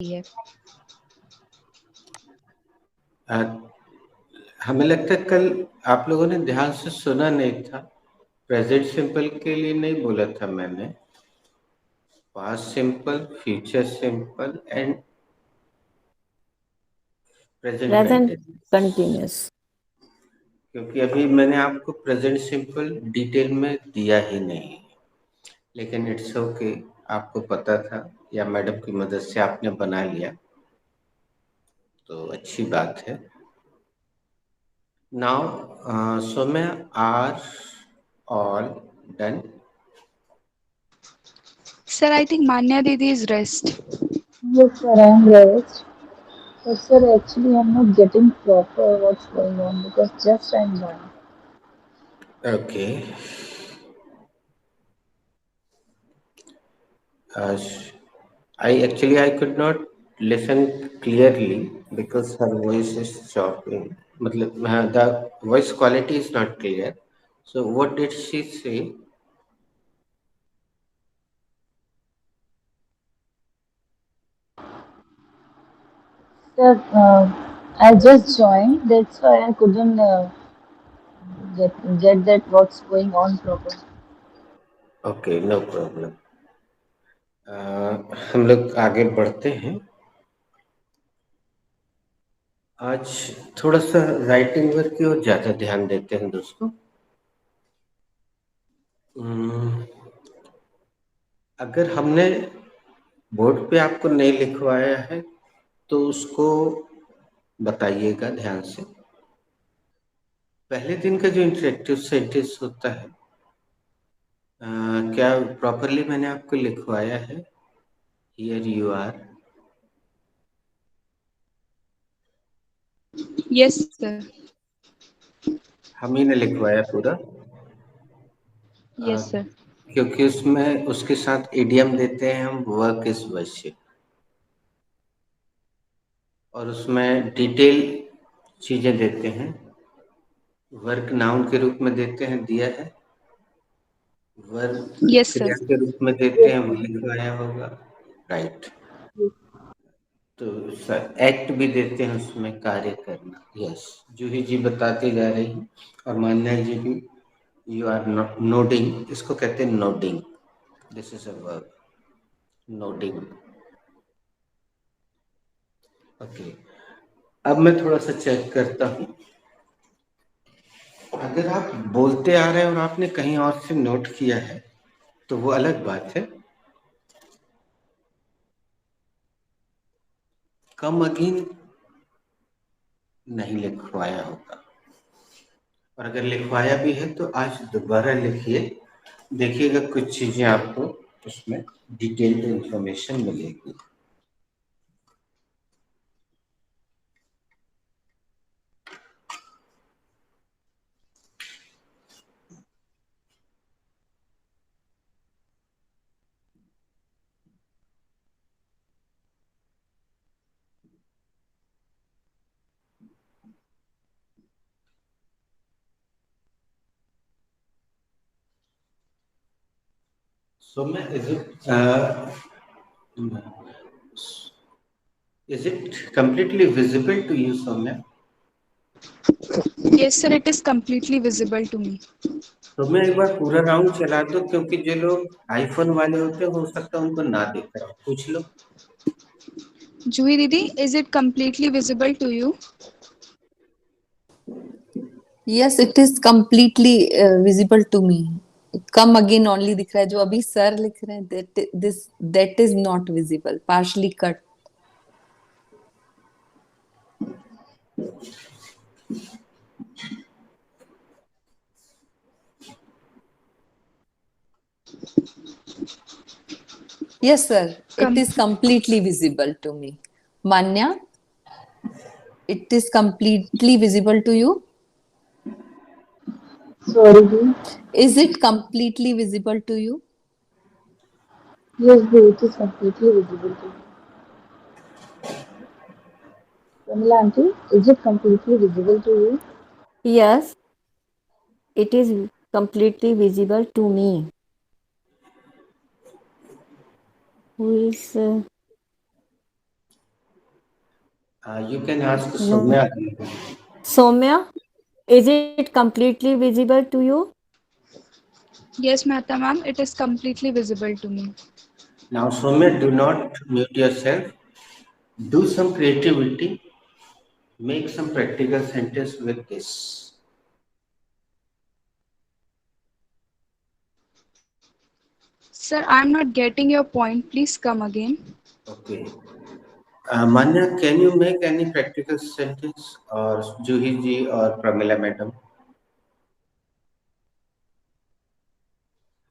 है। अ, हमें लगता है कल आप लोगों ने ध्यान से सुना नहीं था। प्रेजेंट सिंपल के लिए नहीं बोला था मैंने, past simple, future simple and present present continuous. Continuous. क्योंकि अभी मैंने आपको प्रेजेंट सिंपल डिटेल में दिया ही नहीं, लेकिन इट्स ओके, आपको पता था या मैडम की मदद से आपने बना लिया तो अच्छी बात है। Now Soumya, are all done? Sir, I think Manya Didi is rest. Yes, sir, I'm right. But sir, actually, I'm not getting proper what's going on because just I'm done. Okay. I could not listen clearly because her voice is chopping. मतलब the voice quality is not clear. So what did she say? Sir, I just joined. That's why I couldn't get that what's going on proper. Okay, no problem. हम लोग आगे बढ़ते हैं। आज थोड़ा सा writing work की ओर ज्यादा ध्यान देते हैं दोस्तों। अगर हमने बोर्ड पे आपको नहीं लिखवाया है तो उसको बताइएगा ध्यान से। पहले दिन का जो इंटरेक्टिव सेंटेंस होता है, क्या प्रॉपरली मैंने आपको लिखवाया है? Here you are. Yes, sir. हम ही ने लिखवाया पूरा। Yes, sir. क्योंकि उसमें उसके साथ इडियम देते हैं हम, वर्क इज वश्य, और उसमें डिटेल चीजें देते हैं। वर्क नाउन के रूप में देते हैं, दिया है। Work Yes, sir. क्रिया के रूप में देते Yes, हैं, वो sir. लिखवाया होगा। राइट। Yes. तो एक्ट भी देते हैं उसमें, कार्य करना। यस, जूही जी बताती जा रही हैं और मान्या जी भी। यू आर नोडिंग, इसको कहते हैं nodding. This is a verb, nodding. Okay, अब मैं थोड़ा सा चेक करता हूँ। अगर आप बोलते आ रहे हैं और आपने कहीं और से नोट किया है तो वो अलग बात है। कम अगेन नहीं लिखवाया होगा, और अगर लिखवाया भी है तो आज दोबारा लिखिए। देखिएगा कुछ चीजें आपको उसमें डिटेल्ड इंफॉर्मेशन मिलेगी। So, is it completely visible to you, Soumya? Yes, sir. It is completely visible to me. तो मैं एक बार पूरा राउंड चला दो, क्योंकि जो लोग आईफोन वाले होते हैं हो सकता है उनको ना दिख रहा हो। पूछ लो। Juhi Didi, is it completely visible to you? Yes, it is completely visible to me. Come again only दिख रहा है, जो अभी सर लिख रहे हैं that is not visible, partially cut. Yes sir, it Com- is completely visible to me. Manya, it is completely visible to you. Sorry, ji. Is it completely visible to you? Yes, ji, it is completely visible to me. Pramila aunty, is it completely visible to you? Yes, it is completely visible to me. Who is You can ask No. Soumya. Soumya, is it completely visible to you? Yes, Mehta ma'am, it is completely visible to me. Now, Soumya, do not mute yourself. Do some creativity. Make some practical sentence with this. Sir, I am not getting your point. Please come again. Okay. Manya, can you make any practical sentence, or Juhi ji or Pramila madam?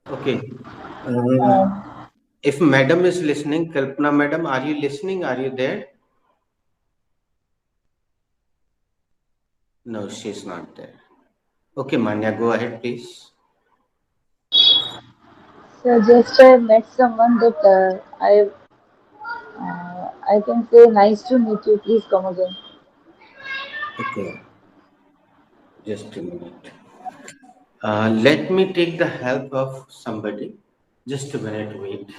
Okay. Um, If madam is listening, Kalpana madam, are you listening? Are you there? No, she's not there. Okay, Manya, go ahead, please. so just I met someone that I can say nice to meet you. Please come again. Okay, just a minute. Let me take the help of somebody. Just a minute, wait.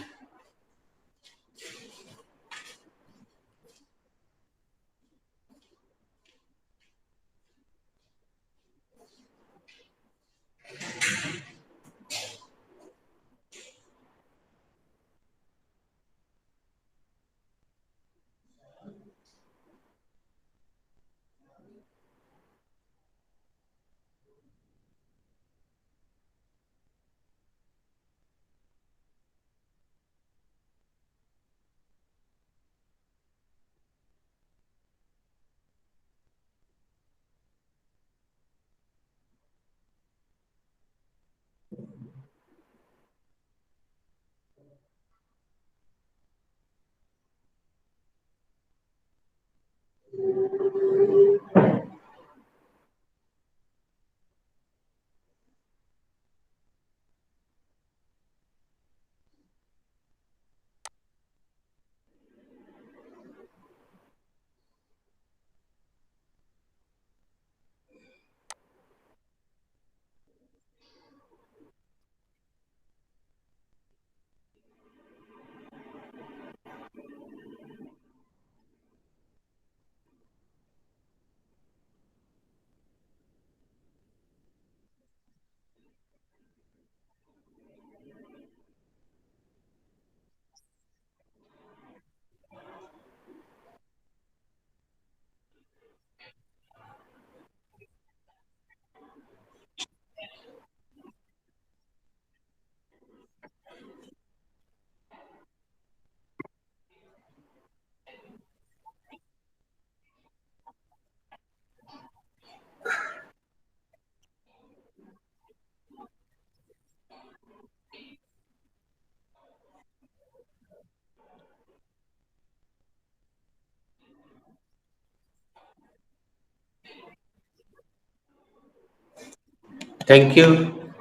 Thank you.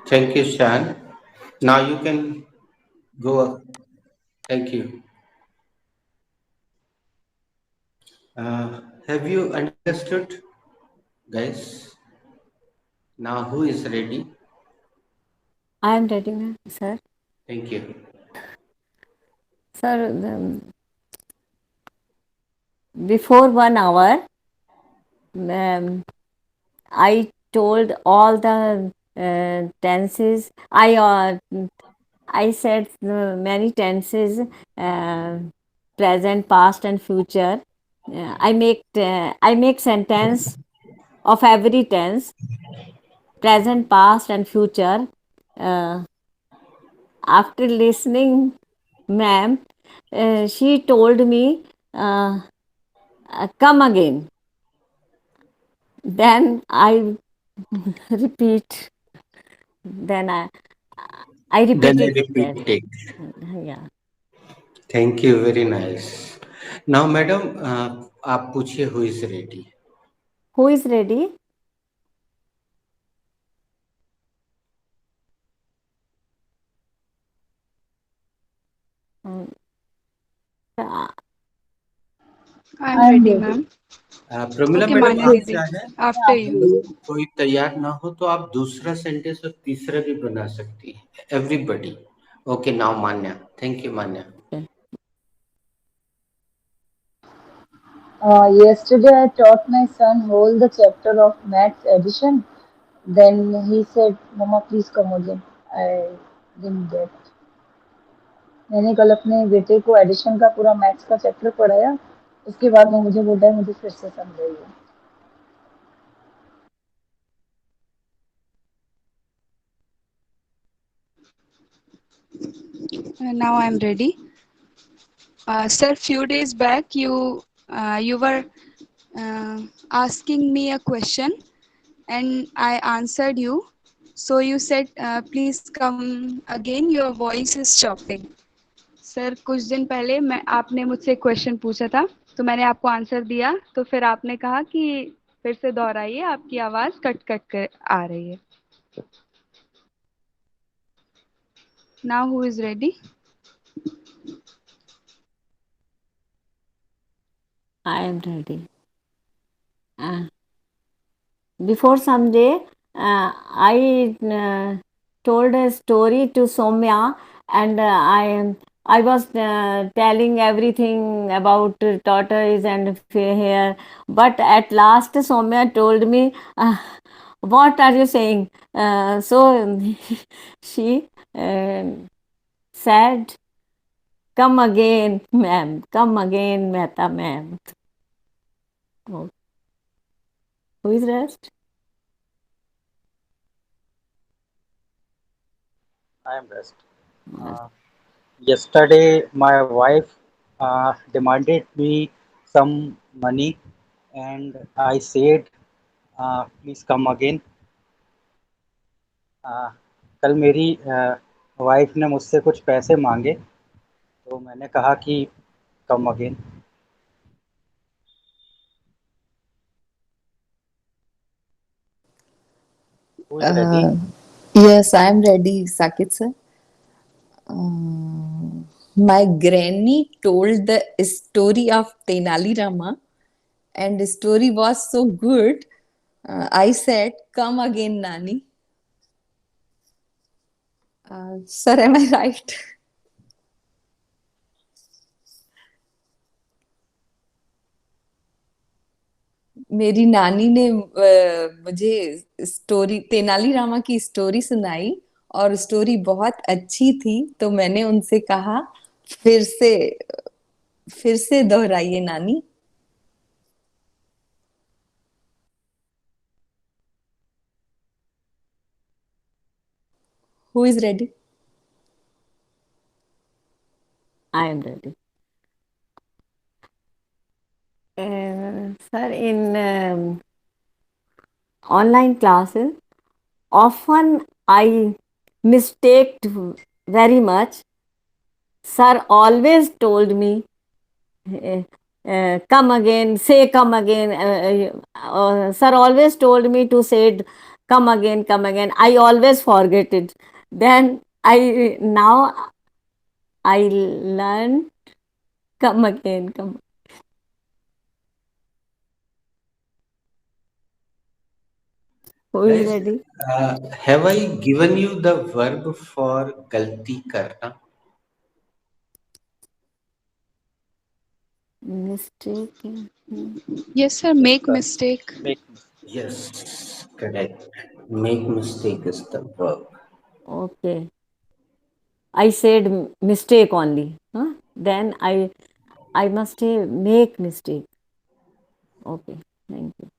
Thank you, Shan. Now you can go. Thank you. Uh, have you understood, guys? Now who is ready? I am ready, ma'am, sir. Thank you. Sir, before 1 hour, I told all the tenses. I said many tenses, present, past, and future. I make sentence of every tense, present, past, and future. Uh, After listening, ma'am, she told me, come again. Then I repeat. Then I Then I repeated that. repeat it. Yeah. Thank you. Very nice. Now, madam, आप पूछिए who is ready? Who is ready? Uh, I am I am ready, ready. ma'am. Pramila Okay, madam, Manya आप Didi. चाहें After you. कोई तैयार ना हो तो आप दूसरा सेंटेंस और तीसरा भी बना सकती है. Everybody. Okay, now Manya. Thank you, Manya. okay. Yesterday I taught my son whole the chapter of maths addition. Then he said, "Mama, please come again." I didn't get. मैंने कल अपने बेटे को एडिशन का पूरा मैथ्स का chapter पढ़ाया. उसके बाद वो मुझे बोल रहा है मुझे फिर से समझाइए. Now I'm ready. Sir, few days back you were asking me a question and I answered you. So you said, please come again. Your voice is chopping. Sir कुछ दिन पहले मैं आपने मुझसे क्वेश्चन पूछा था तो मैंने आपको आंसर दिया तो फिर आपने कहा कि फिर से दोहराइए आपकी आवाज कट कट कर आ रही है. Now who is ready? I am ready. Before some day, I told a story to Soumya, and I was telling everything about tortoise and hair. But at last, Soumya told me, "What are you saying?" So she said, "Come again, ma'am. Come again, Mehta ma'am." Oh, who is rest? I am rest. Yesterday, my wife demanded me some money, and I said, "Please come again." Uh, कल मेरी wife ने मुझसे कुछ पैसे मांगे, तो मैंने कहा कि come again. Who is ready? Yes, I am ready, Sakit sir. My granny told the story of Tenali Rama, and the story was so good. I said, "Come again, Nani." Sir, am I right? मेरी नानी ने मुझे story Tenali Rama की story सुनाई और story बहुत अच्छी थी तो मैंने उनसे कहा फिर से फिर से दोहराइए नानी. Who is ready? I am ready. Sir, in online classes, often I mistaked very much. Sir always told me, come again, say come again. Sir always told me to say come again, come again. I always forget it. Then now I learn come again, come. Who is Guys, ready? have I given you the verb for galti karna? Mistake. Yes sir, Yes, make sir. mistake. Make Yes, correct. Make mistake is the verb. Okay. I said mistake only. Huh? Then I must make mistake. Okay. Thank you.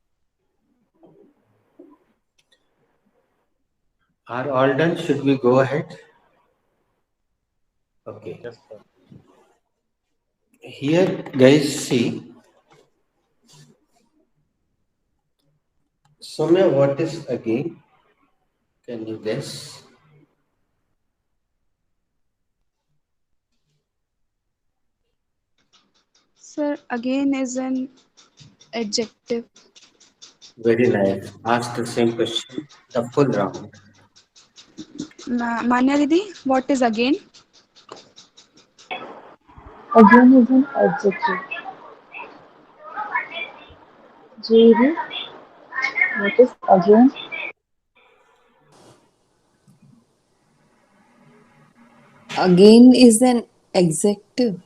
Are all done? Should we go ahead? Okay. yes, sir. Here, guys, see. Soumya, what is again? Can you guess? Sir, again is an adjective. Very nice. Ask the same question. The full round. Manya Didi, what is again? Again is an adjective. JD, what is again? Again is an adjective.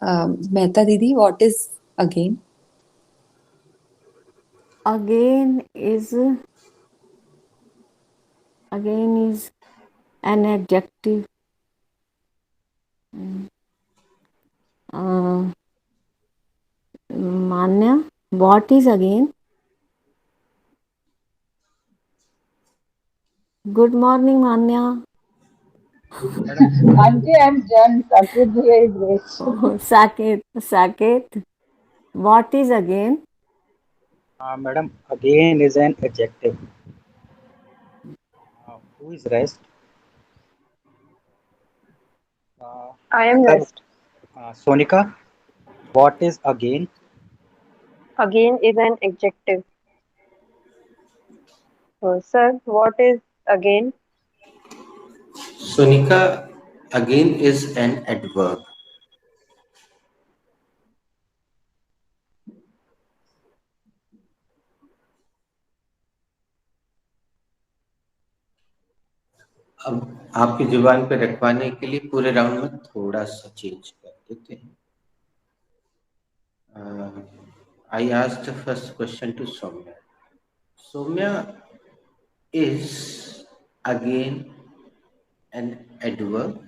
Mehta दीदी, what is again? Again is an adjective. Manya, what is again? Good morning, Manya. Auntie, I'm done. Saket bhaiya is rich. Saket, what is again? Madam, again is an adjective. Who is rest? I am Sir, rest. Sonika, what is again? Again is an adjective. Sir, what is again? Sonika, again is an adverb. अब आपकी जुबान पे रखवाने के लिए पूरे round में थोड़ा सा चेंज कर देते हैं. I asked the first question to Soumya. Soumya, is again an adverb?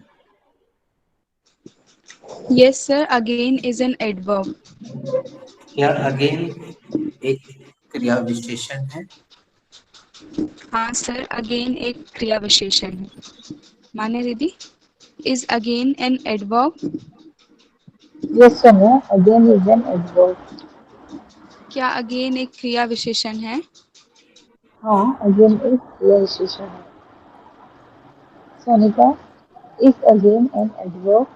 Yes, sir. Again is an adverb. क्या again एक क्रिया विशेषण है? हाँ सर, अगेन एक क्रिया विशेषण है. मान्या दीदी, is again an adverb? Yes, Sonia. Again is an adverb. क्या अगेन एक क्रिया विशेषण है? हाँ, again एक क्रिया विशेषण है. Sonika, is again an adverb.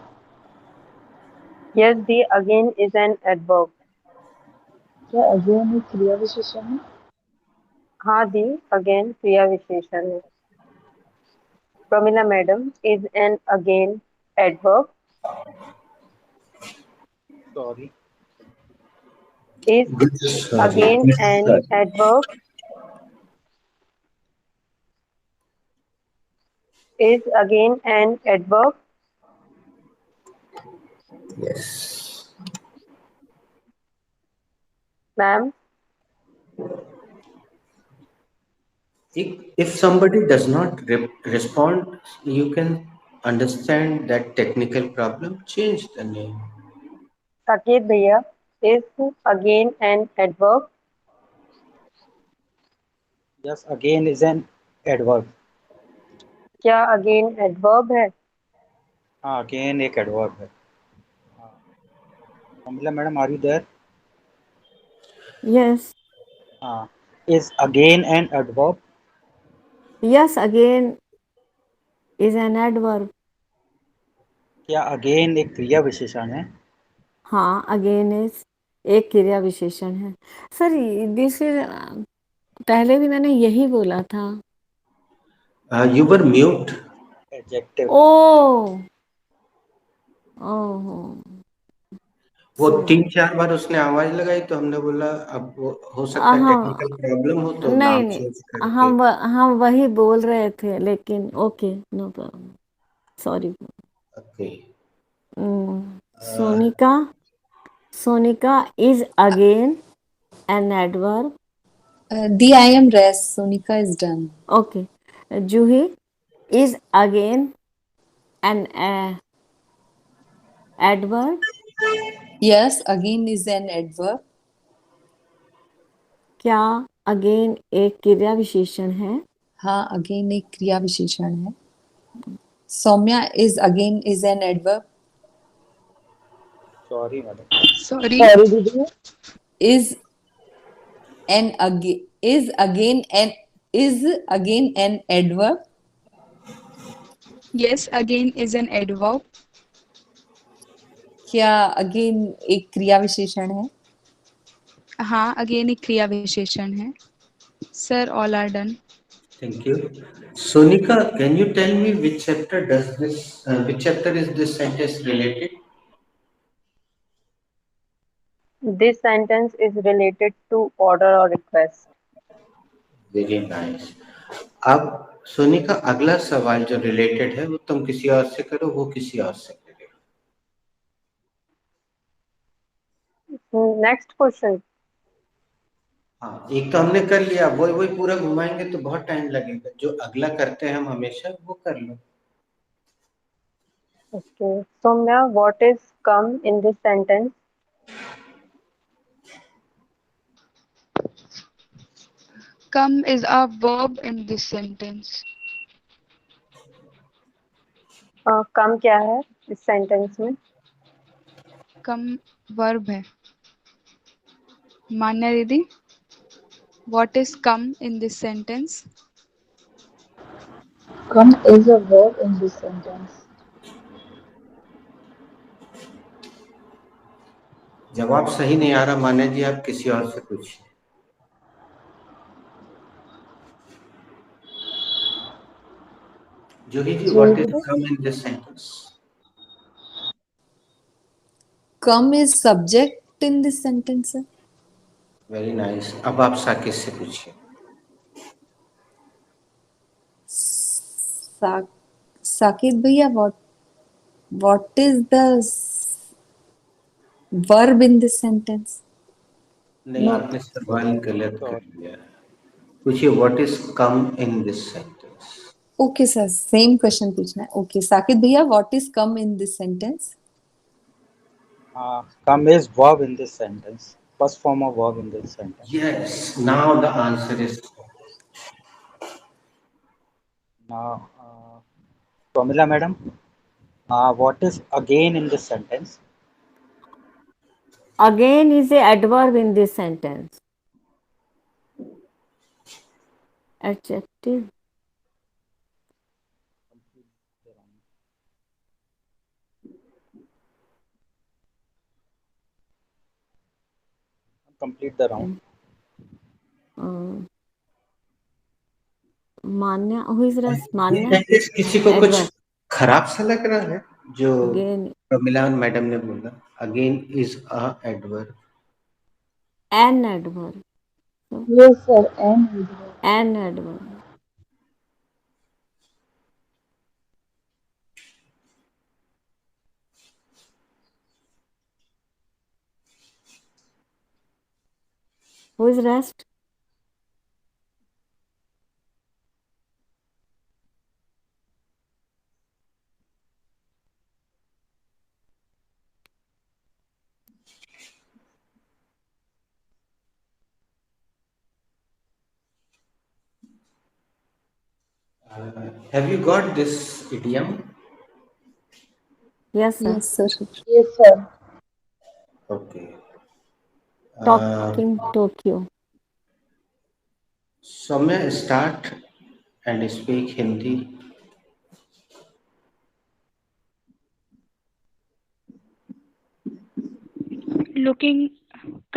Yes, the again is an adverb. क्या again एक क्रिया विशेषण है? हाँ, the again क्रिया विशेषण है. Pramila madam, is an again adverb? Sorry. Is again an adverb? Is again an adverb? Yes. Ma'am, If somebody does not respond, you can understand that technical problem, change the name. Saket bhaiya, is again an adverb? Yes, again is an adverb. क्या again adverb है? हाँ, again एक adverb है. Pramila madam, are you there? Yes. Is again an adverb? Yes, again is an adverb. क्या again एक क्रिया विशेषण है? हाँ, again is एक क्रिया विशेषण है. सर, दिस इज पहले भी मैंने यही बोला था. You were mute. Adjective. ओह, वो 3-4 बार उसने आवाज लगाई तो हमने बोला अब वो हो सकता है टेक्निकल प्रॉब्लम हो तो नाम नहीं, चेंज करके. हम वही बोल रहे थे, लेकिन okay, no problem, sorry. Okay. Sonika is again an adverb. Di, I am rest. Sonika is done. Okay. Juhi is again an adverb. Yes, again is an adverb. क्या again एक क्रिया विशेषण है? हाँ, again एक क्रिया विशेषण है. Soumya, is again is an adverb. Sorry madam. Sorry. Sorry, दीदी. Is again an adverb. Yes, again is an adverb. क्या again एक क्रिया विशेषण है? हाँ, अगेन एक क्रिया विशेषण है. Sir, all are done. Thank you. Sonika, can you tell me which chapter is this sentence related? this sentence is related to order or request. Very nice. अब सोनिका, अगला सवाल जो रिलेटेड है वो तुम किसी और से करो, वो किसी और से करे. Next question. हाँ, एक तो हमने कर लिया, वही वही पूरा घुमाएंगे तो बहुत टाइम लगेगा। जो अगला करते हैं हम हमेशा, वो कर लो। Okay. Soumya, what is come in this sentence? Come is a verb in this sentence. come क्या है इस sentence में? Come verb है। मान्या दीदी, what is come in this sentence? Come is a verb in this sentence. जवाब सही नहीं आ रहा मान्या जी, आप किसी और से पूछिए। जूही जी, what is come in this sentence? Come is subject in this sentence, sir. Very nice. अब आप साकिब से पूछिए। Sakit bhaiya, what is the verb in this sentence? नहीं, आपने सवाल गलत कर लिया। पूछिए, what is come in this sentence? Okay sir, same question पूछना है। Okay, Sakit bhaiya, what is come in this sentence? Come is verb in this sentence. First form of verb in this sentence. Yes, now the answer is. Now, Pramila madam, what is again in this sentence? Again is a adverb in this sentence. Adjective. Complete the round. Manya, who is rest? मान्या, किसी को कुछ adverb. खराब सा लग रहा है जो Again, Pramila madam ने बोला? Again is a adverb. an adverb. Yes, sir. And is verb. An adverb. Who is rest? Have you got this idiom? Yes, sir. Yes sir. Yes, sir. Okay. Talking Tokyo. Soumya, start and speak Hindi. Looking,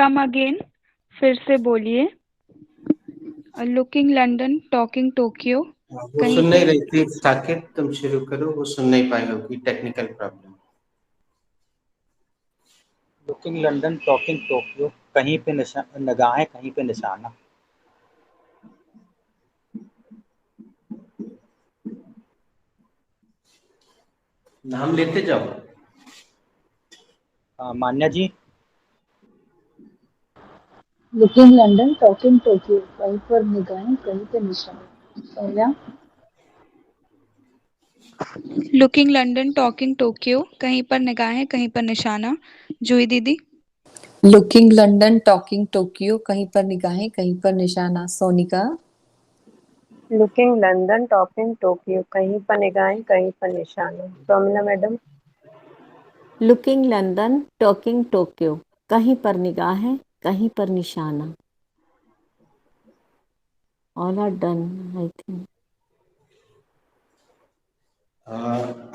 come again, फिर से बोलिए। Looking London, talking Tokyo. वो सुन नहीं रही थी। साकिब, तुम शुरू करो, वो सुन नहीं पाई होगी, technical problem. Looking London, talking Tokyo. कहीं पे निगाहें, कहीं पे निशाना। नाम लेते जाओ। मान्या जी, Looking London, talking Tokyo. कहीं पर निगाहें, कहीं पे निशान। Saumya, Looking London, talking Tokyo. कहीं पर निगाहें, कहीं पर निशाना। जूही दीदी। Looking London, talking Tokyo, कहीं पर निगाहें, कहीं पर निशाना। Sonika. Looking London, talking Tokyo. कहीं पर निगाहें, कहीं पर निशाना। Pramila madam. Looking London, talking Tokyo. कहीं पर निगाहें, कहीं पर निशाना. All are done, I think.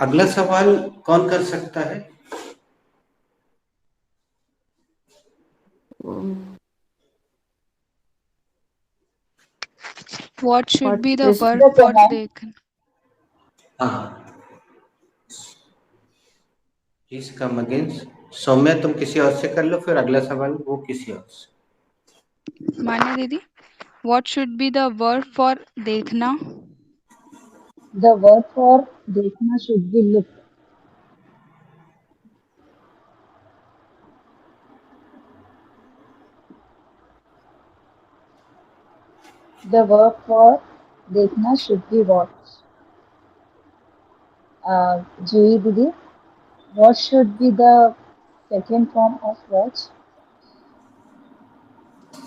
अगला सवाल कौन कर सकता है? What should be the This- verb That's for a देखना? हाँ, प्लीज कम अगेन। सौम्या, तुम किसी और से कर लो, फिर अगला सवाल वो किसी और से। मान्या दीदी, what should be the verb for देखना? The verb for देखना should be look. The verb for देखना should be watch. Juhi Didi, what should be the second form of watch?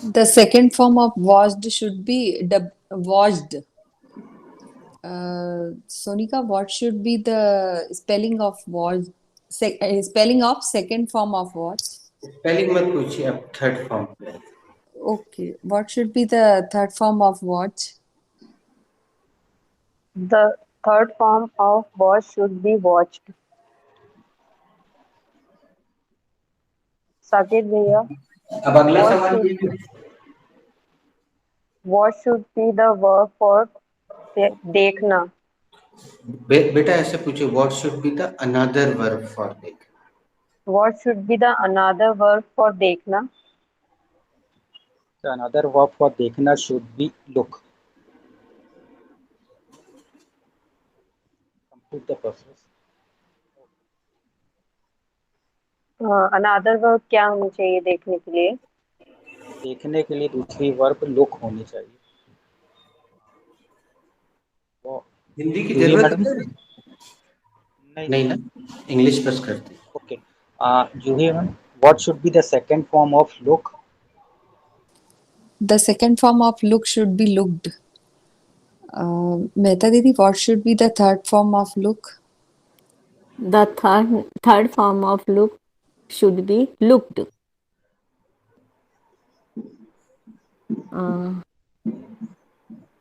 The second form of watched should be watched. Sonika, what should be the spelling of watch? Spelling of second form of watch? Spelling मत पूछिए, अब third form पे है। Okay, what should be the third form of watch? The third form of watch should be watched. Saqib भैया, अब अगला what सवाल should ये है, what should be the verb for देखना? बेटा ऐसे पूछे, what should be the another verb for देख। What should be the another verb for देखना? So another verb for देखना should be look. Complete the process. Another verb क्या होनी चाहिए देखने के लिए? देखने के लिए दूसरी वर्ब लुक होनी चाहिए। वो हिंदी की जूही जरूरत मैडम है? नहीं ना, इंग्लिश बस करते हैं। Okay, Juhi ma'am, what should be the second form of look? The second form of look should be looked. Mehta Didi, what should be the third form of look? The third form of look should be looked.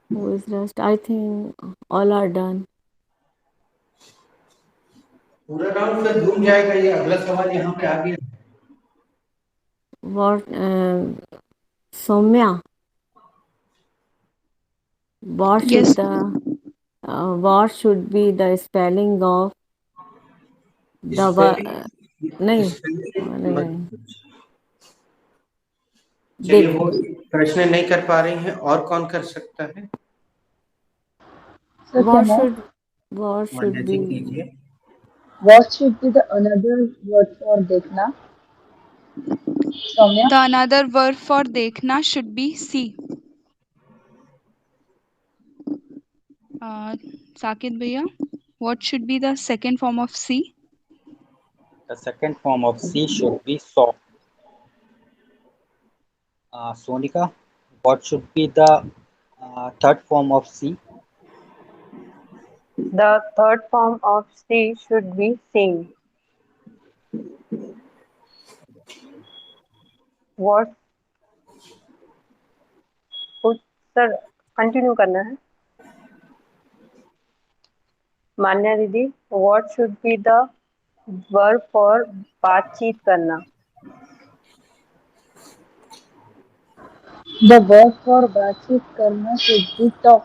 Who is rest? I think all are done. पूरा round फिर घूम जाएगा, ये अगला सवाल यहाँ पे आ गया। What, Soumya? What Yes. should what should be the spelling of the नहीं चलिए, वो प्रश्न नहीं कर पा रही हैं, और कौन कर सकता है? So what Kema, should Manya ji be कीजिए। what should be the another word for देखना? Soumya, The another verb for देखना should be see. Sakit भैया, what should be the second form of see? The second form of see should be saw. Sonika, what should be the third form of see? The third form of see should be sing. What? Sir continue करना है। मान्या दीदी, what should be the verb for बातचीत करना? the verb for बातचीत करना should be talk.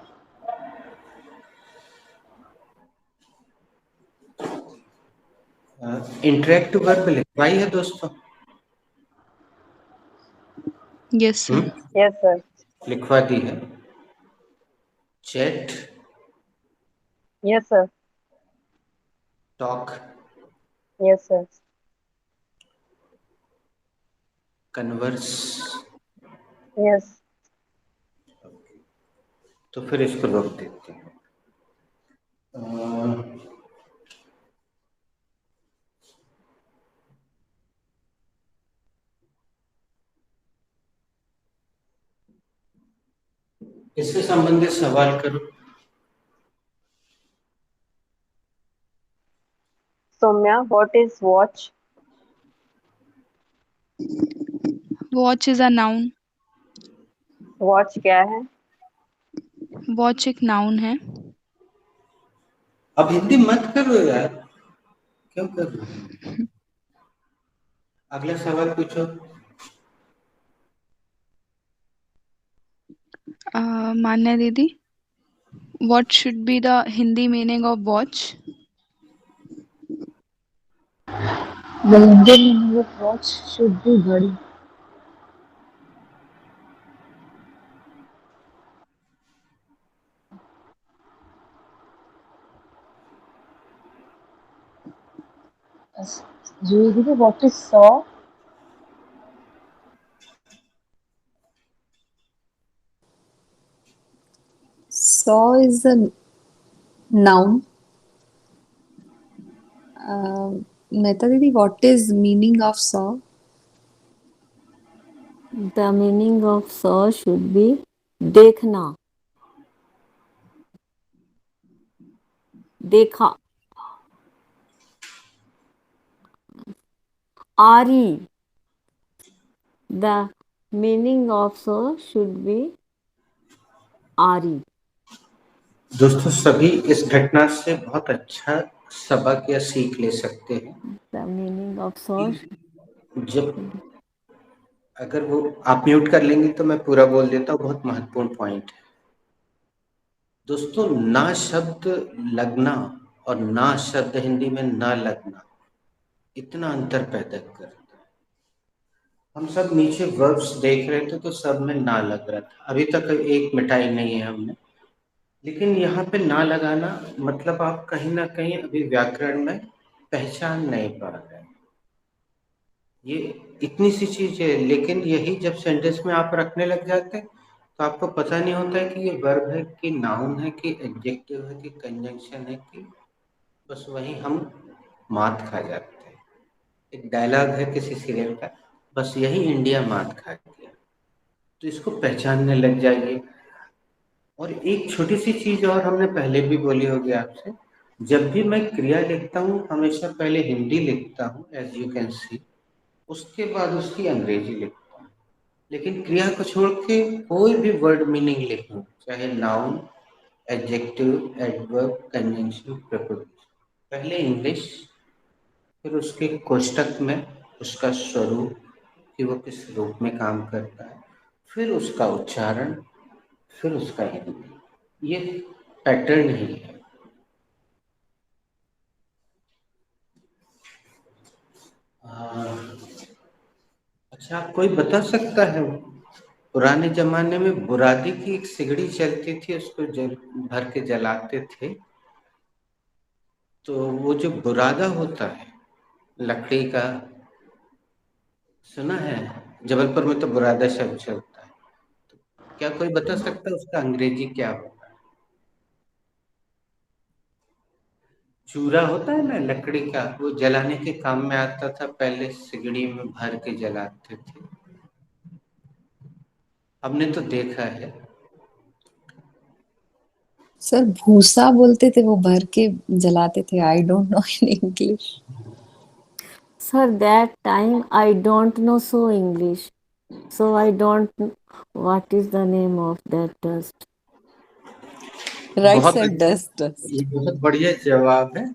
Interact verb लिखवाई है दोस्तों? Yes, sir. Yes, sir. लिखवा दी है। Chat, Yes, sir. Talk, Yes, sir. Converse. Yes. तो फिर इसको रोक देते हैं। इससे संबंधित सवाल करो। Soumya, what is watch? Watch is a noun. Watch क्या है? Watch एक noun है। अब हिंदी मत करो यार, क्यों कर रहे हो? अगला सवाल पूछो। मान्या दीदी, what should be the Hindi meaning of watch? The Indian meaning of watch should be घड़ी. Juhi Didi, what is saw? saw is a noun. Mehta Didi, what is meaning of saw? The meaning of saw should be देखना, देखा. आरी. The meaning of saw should be आरी. दोस्तों सभी इस घटना से बहुत अच्छा सबक या सीख ले सकते हैं. The meaning of saw. जब अगर वो आप म्यूट कर लेंगे तो मैं पूरा बोल देता हूँ, बहुत महत्वपूर्ण पॉइंट है. दोस्तों ना शब्द लगना और ना शब्द हिंदी में ना लगना इतना अंतर पैदा करता है. हम सब नीचे वर्ब्स देख रहे थे तो सब में ना लग रहा था. अभी तक एक मिटाई नहीं है हमने, लेकिन यहाँ पे ना लगाना मतलब आप कहीं ना कहीं अभी व्याकरण में पहचान नहीं पा रहे हैं. ये इतनी सी चीज है, लेकिन यही जब सेंटेंस में आप रखने लग जाते हैं तो आपको पता नहीं होता है कि ये वर्ब है कि नाउन है कि एडजेक्टिव है कि कंजंक्शन है कि बस वही हम मात खा जाते हैं. एक डायलॉग है किसी सीरियल का, बस यही इंडिया मात खा गया. तो इसको पहचानने लग जाइए. और एक छोटी सी चीज और हमने पहले भी बोली होगी आपसे, जब भी मैं क्रिया लिखता हूँ हमेशा पहले हिंदी लिखता हूँ एज यू कैन सी, उसके बाद उसकी अंग्रेजी लिखता हूँ. लेकिन क्रिया को छोड़ के कोई भी वर्ड मीनिंग लिखूं, चाहे noun, adjective, adverb, conjunction, preposition, पहले इंग्लिश, फिर उसके कोष्टक में उसका स्वरूप कि वो किस रूप में काम करता है, फिर उसका उच्चारण, फिर उसका हिंदी. ये पैटर्न ही है. अच्छा, कोई बता सकता है पुराने जमाने में बुरादी की एक सिगड़ी चलती थी, उसको जल भर के जलाते थे. तो वो जो बुरादा होता है लकड़ी का, सुना है जबलपुर में तो बुरादा शब्द चलता है. तो क्या कोई बता सकता है उसका अंग्रेजी क्या होगा? चूरा होता है ना लकड़ी का, वो जलाने के काम में आता था, पहले सिगड़ी में भर के जलाते थे. हमने तो देखा है. सर भूसा बोलते थे, वो भर के जलाते थे. I don't know in English. Sir, that time I don't know so English, so I don't know what is the name of that dust. Right बहुत सर, अच्छा, डस्ट. ये बहुत बढ़िया जवाब है.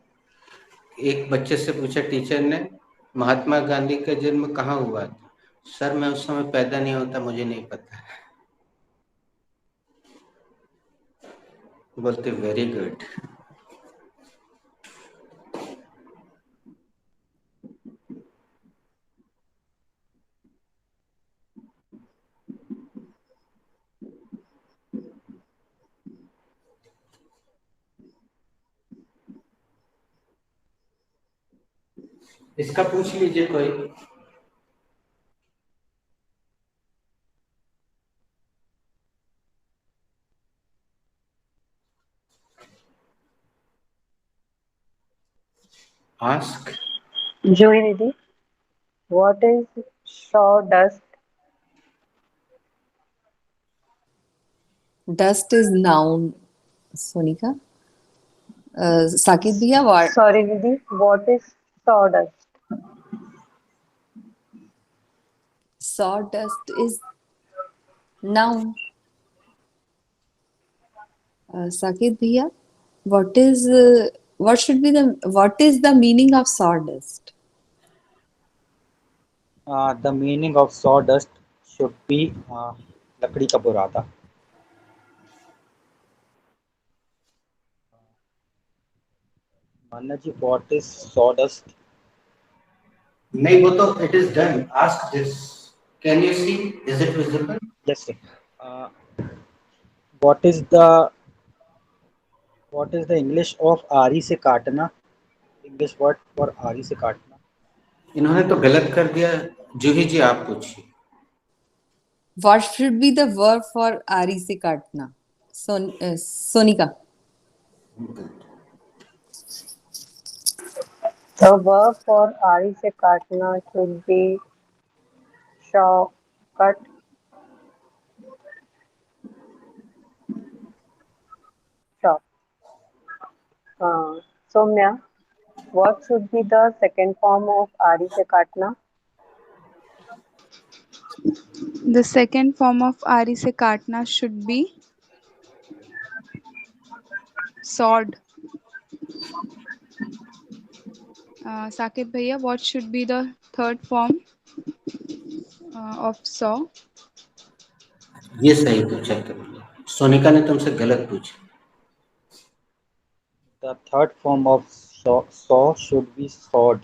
एक बच्चे से पूछा टीचर ने, महात्मा गांधी का जन्म कहाँ हुआ था? सर मैं उस समय पैदा नहीं होता, मुझे नहीं पता. बोलते वेरी गुड. इसका पूछ लीजिए कोई. Ask. Joy Nidhi, what is sawdust? Dust is noun. Sonika, Saqib भैया, what? Sorry Nidhi, what is sawdust? Sawdust is noun. Saket bhaiya, what is what is the meaning of sawdust? The meaning of sawdust should be लकड़ी का बुरादा. मान्ना जी, what is sawdust? नहीं, वो तो it is done. Ask this. Can you see? Is it visible? Yes sir. What is the English of आरी से काटना? English word for आरी से काटना. इन्होंने तो गलत कर दिया. जूही जी आप पूछिए. What should be the verb for आरी से काटना? सोनिका। The verb for आरी से काटना should be shaw, cut, chop. Soumya, what should be the second form of आरी से काटना? The second form of आरी से काटना should be sword. साकिब भैया, what should be the third form of saw? ये सही पूछा तुमने, सोनिका ने तुमसे गलत पूछा। The third form of saw should be sword.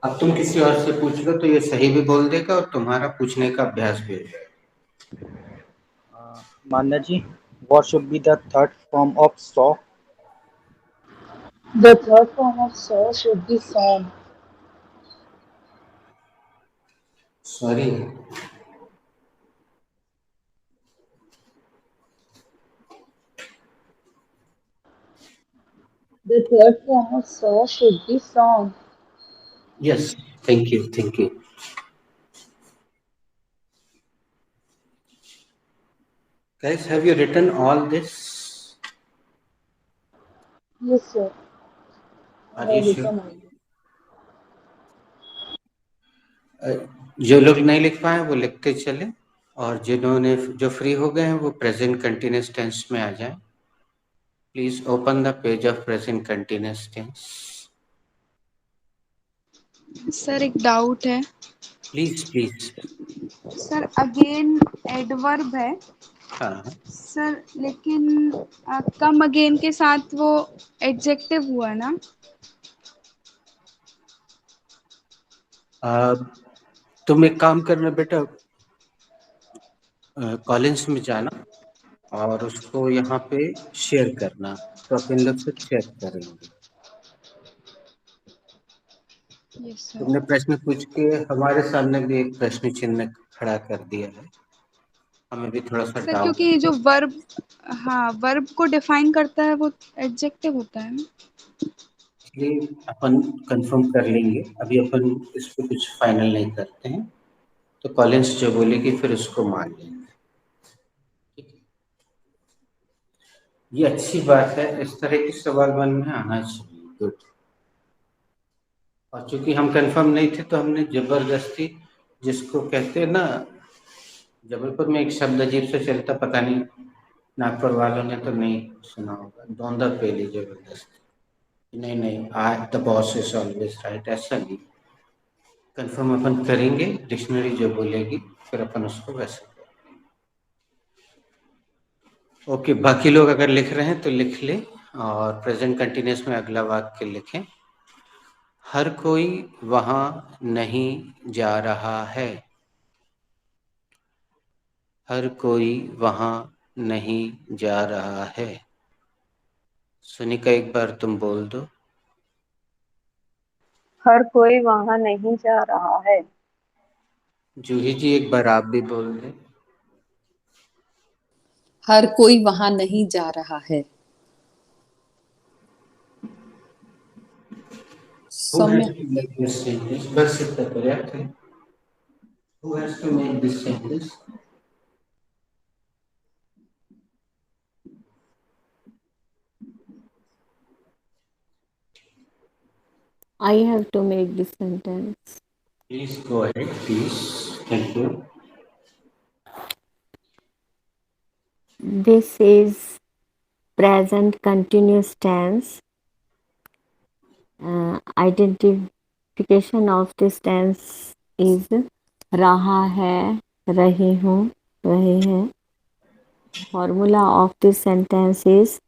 अब तुम किसी और से पूछ लो तो ये सही भी बोल देगा और तुम्हारा पूछने का अभ्यास भी हो जाएगा। मान्या जी, what should be the third form of saw? The third form of saw should be sawn. Sorry, The third form of saw should be sawn. Yes, thank you, thank you. Guys, have you written all this? Yes, sir. Are I you sure? written all. जो लोग नहीं लिख पाए वो लिखते चले, और जिन्होंने जो फ्री हो गए हैं वो प्रेजेंट कंटिन्यूअस टेंस में आ जाए। Please open the page of present continuous tense. Sir एक डाउट है। Please please. Sir again adverb है। हाँ, सर लेकिन कम अगेन के साथ वो एडजेक्टिव हुआ ना? तुम एक काम करना बेटा, कॉलेज में जाना और उसको यहाँ पे शेयर करना, तो अपन लोग से चेक करेंगे। Yes sir. तुमने प्रश्न पूछ के हमारे सामने भी एक प्रश्न चिन्ह खड़ा कर दिया है, हमें भी थोड़ा सा सर डाउट। क्योंकि जो वर्ब, हाँ वर्ब को डिफाइन करता है वो एडजेक्टिव होता है ना? इसलिए अपन कंफर्म कर लेंगे, अभी अपन इस पे कुछ फाइनल नहीं करते हैं, तो कॉलेज जो बोलेगी फिर उसको मान लेंगे। ठीक है, ये अच्छी बात है, इस तरह के सवाल मन में आना चाहिए। गुड। और चूंकि हम कंफर्म नहीं थे तो हमने जबरदस्ती, जिसको कहते हैं ना, जबलपुर में एक शब्द अजीब से चलता, पता नहीं नागपुर वालों ने तो नहीं सुना होगा, दौंदा पेली जबरदस्ती। नहीं नहीं, I the boss is always right, ऐसा नहीं। कंफर्म अपन करेंगे, डिक्शनरी जो बोलेगी फिर अपन उसको वैसे। ओके, बाकी लोग अगर लिख रहे हैं तो लिख ले, और प्रेजेंट कंटिन्यूअस में अगला वाक्य लिखें। हर कोई वहां नहीं जा रहा है। हर कोई वहां नहीं जा रहा है। सुनिका एक बार तुम बोल दो। हर कोई वहां नहीं जा रहा है। जूही जी एक बार आप भी बोल दें। हर कोई वहां नहीं जा रहा है। Who has Saumya. to make this sentence? बस इतना पर्याप्त है। Who has to make this sentence? I have to make this sentence. Please go ahead, please. Thank you. This is present continuous tense. Identification of this tense is रहा है, रही हूँ, रहे हैं. Formula of this sentence is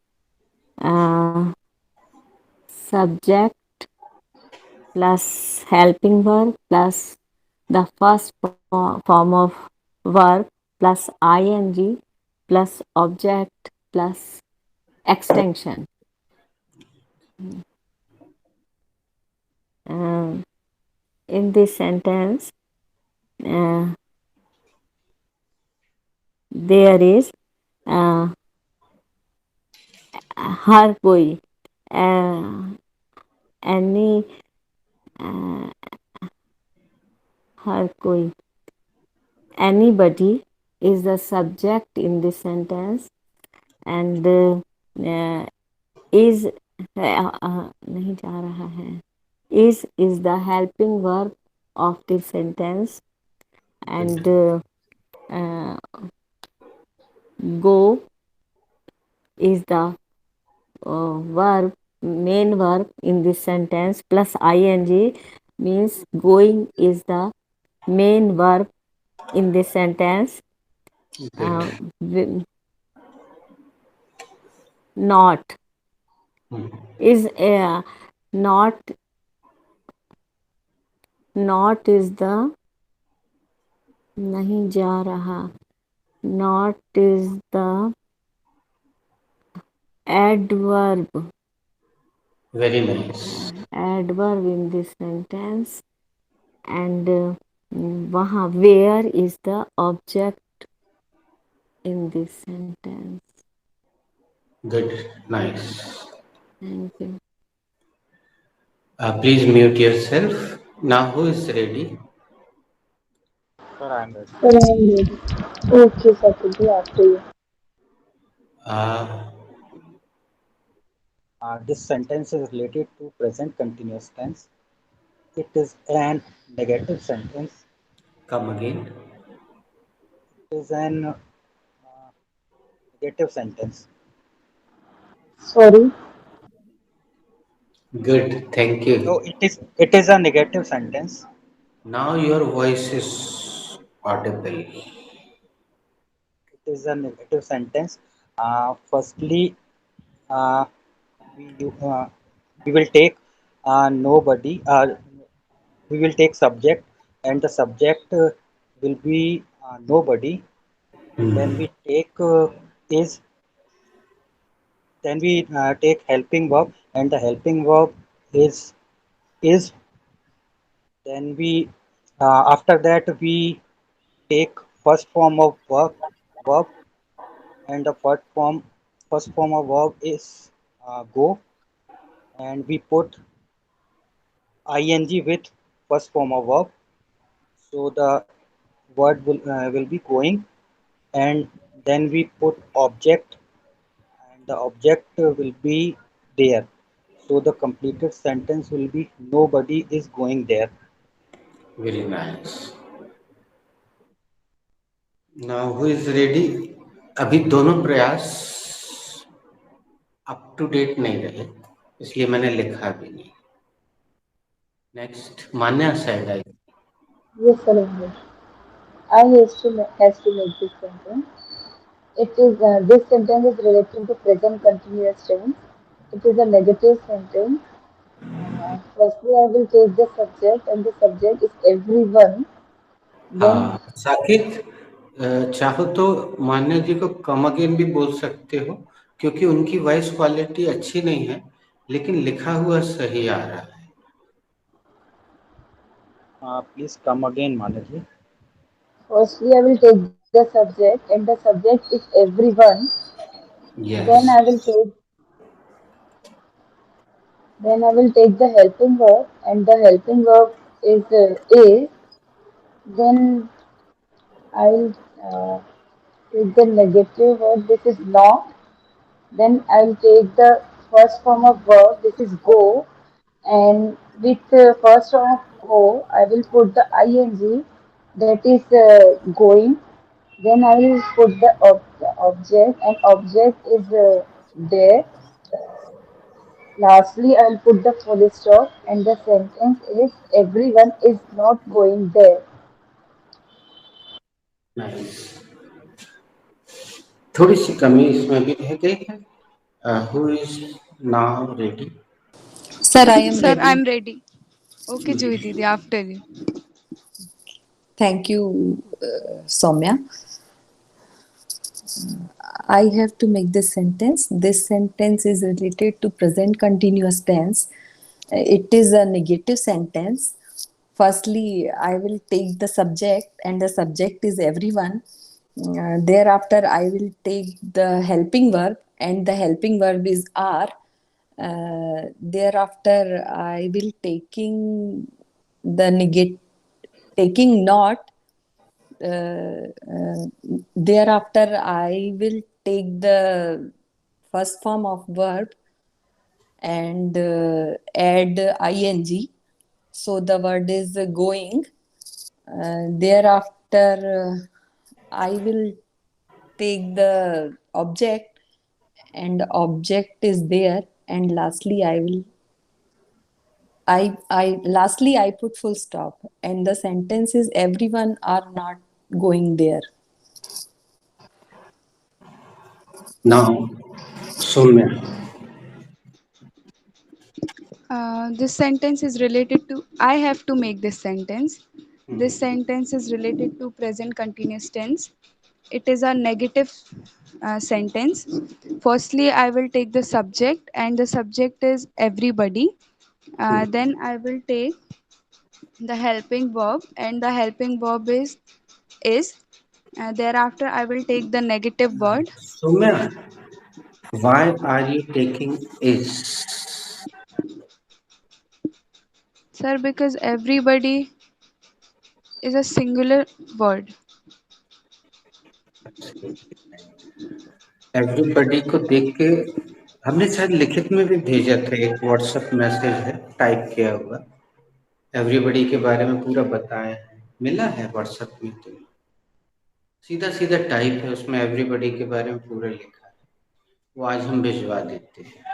subject plus helping verb plus the first form of verb plus ing plus object plus extension. In this sentence, there is हर कोई any हर कोई anybody is the subject in this sentence and is नहीं जा रहा है is the helping verb of this sentence and go is the verb main verb in this sentence plus ing means going is the main verb in this sentence. Not is not is the नहीं जा रहा not is the adverb Very nice. adverb in this sentence and वहाँ where is the object in this sentence. Good. Nice. Thank you. Please mute yourself. Now who is ready? Sir, I am ready. Sir, I am ready. Okay, Satyajit, after you. This sentence is related to present continuous tense. It is an negative sentence. Come again. It is an negative sentence. Sorry. Good. Thank you. No, it is a negative sentence. Now your voice is audible. It is a negative sentence. Firstly, we will take nobody. We will take subject, and the subject will be nobody. Then we take is. Then we take helping verb, and the helping verb is. Then we after that we take first form of verb, and the first form of verb is go, and we put ing with first form of verb, so the word will be going, and then we put object, and the object will be there, so the completed sentence will be nobody is going there. Very nice. Now who is ready? अभी दोनों प्रयास up to date नहीं रहे, इसलिए मैंने लिखा भी नहीं. Next Manya side I. Yes, sir, I am ready. I has to make this sentence. It is this sentence is related to present continuous tense. It is a negative sentence. Firstly, I will take the subject, and the subject is everyone. Then, हाँ साकित, चाहो तो मान्या जी को come again भी बोल सकते हो, क्योंकि उनकी वॉइस क्वालिटी अच्छी नहीं है, लेकिन लिखा हुआ सही आ रहा है. Please come again, Manaji. firstly, I will take the subject, and the subject is everyone. Then Yes. I will take the helping verb, and the helping verb is. Then I'll take the negative verb. This is not. Then I'll take the first form of verb. This is go, and with the first form of go, I will put the ing. That is going. Then I will put the object, and object is there. Lastly, I will put the full stop, and the sentence is everyone is not going there. Nice. थोड़ी सी कमी इसमें भी रह गई है. Who is now ready? Sir, I am Sir, ready. I'm ready. Okay, Juhi Didi, after you. Thank you, Soumya. I have to make this sentence. This sentence is related to present continuous tense. It is a negative sentence. Firstly, I will take the subject, and the subject is everyone. thereafter I will take the helping verb, and the helping verb is are. Thereafter I will taking the taking not. Thereafter I will take the first form of verb and add ing, so the word is going. Thereafter I will take the object, and object is there, and lastly I put full stop, and the sentence is everyone are not going there. Now, Soumya, This sentence is related to, I have to make this sentence. This sentence is related to present continuous tense. It is a negative sentence. Firstly, I will take the subject, and the subject is everybody. Then I will take the helping verb, and the helping verb is. Thereafter, I will take the negative word. Soumya, why are you taking is? Sir, because everybody is a singular word. Everybody को देख के हमने शायद लिखित में भी भेजा था, एक व्हाट्सएप मैसेज है टाइप किया हुआ, एवरीबॉडी के बारे में पूरा बताया है, मिला है व्हाट्सएप में, तो सीधा सीधा टाइप है उसमें, एवरीबॉडी के बारे में पूरा लिखा है, वो आज हम भिजवा देते हैं.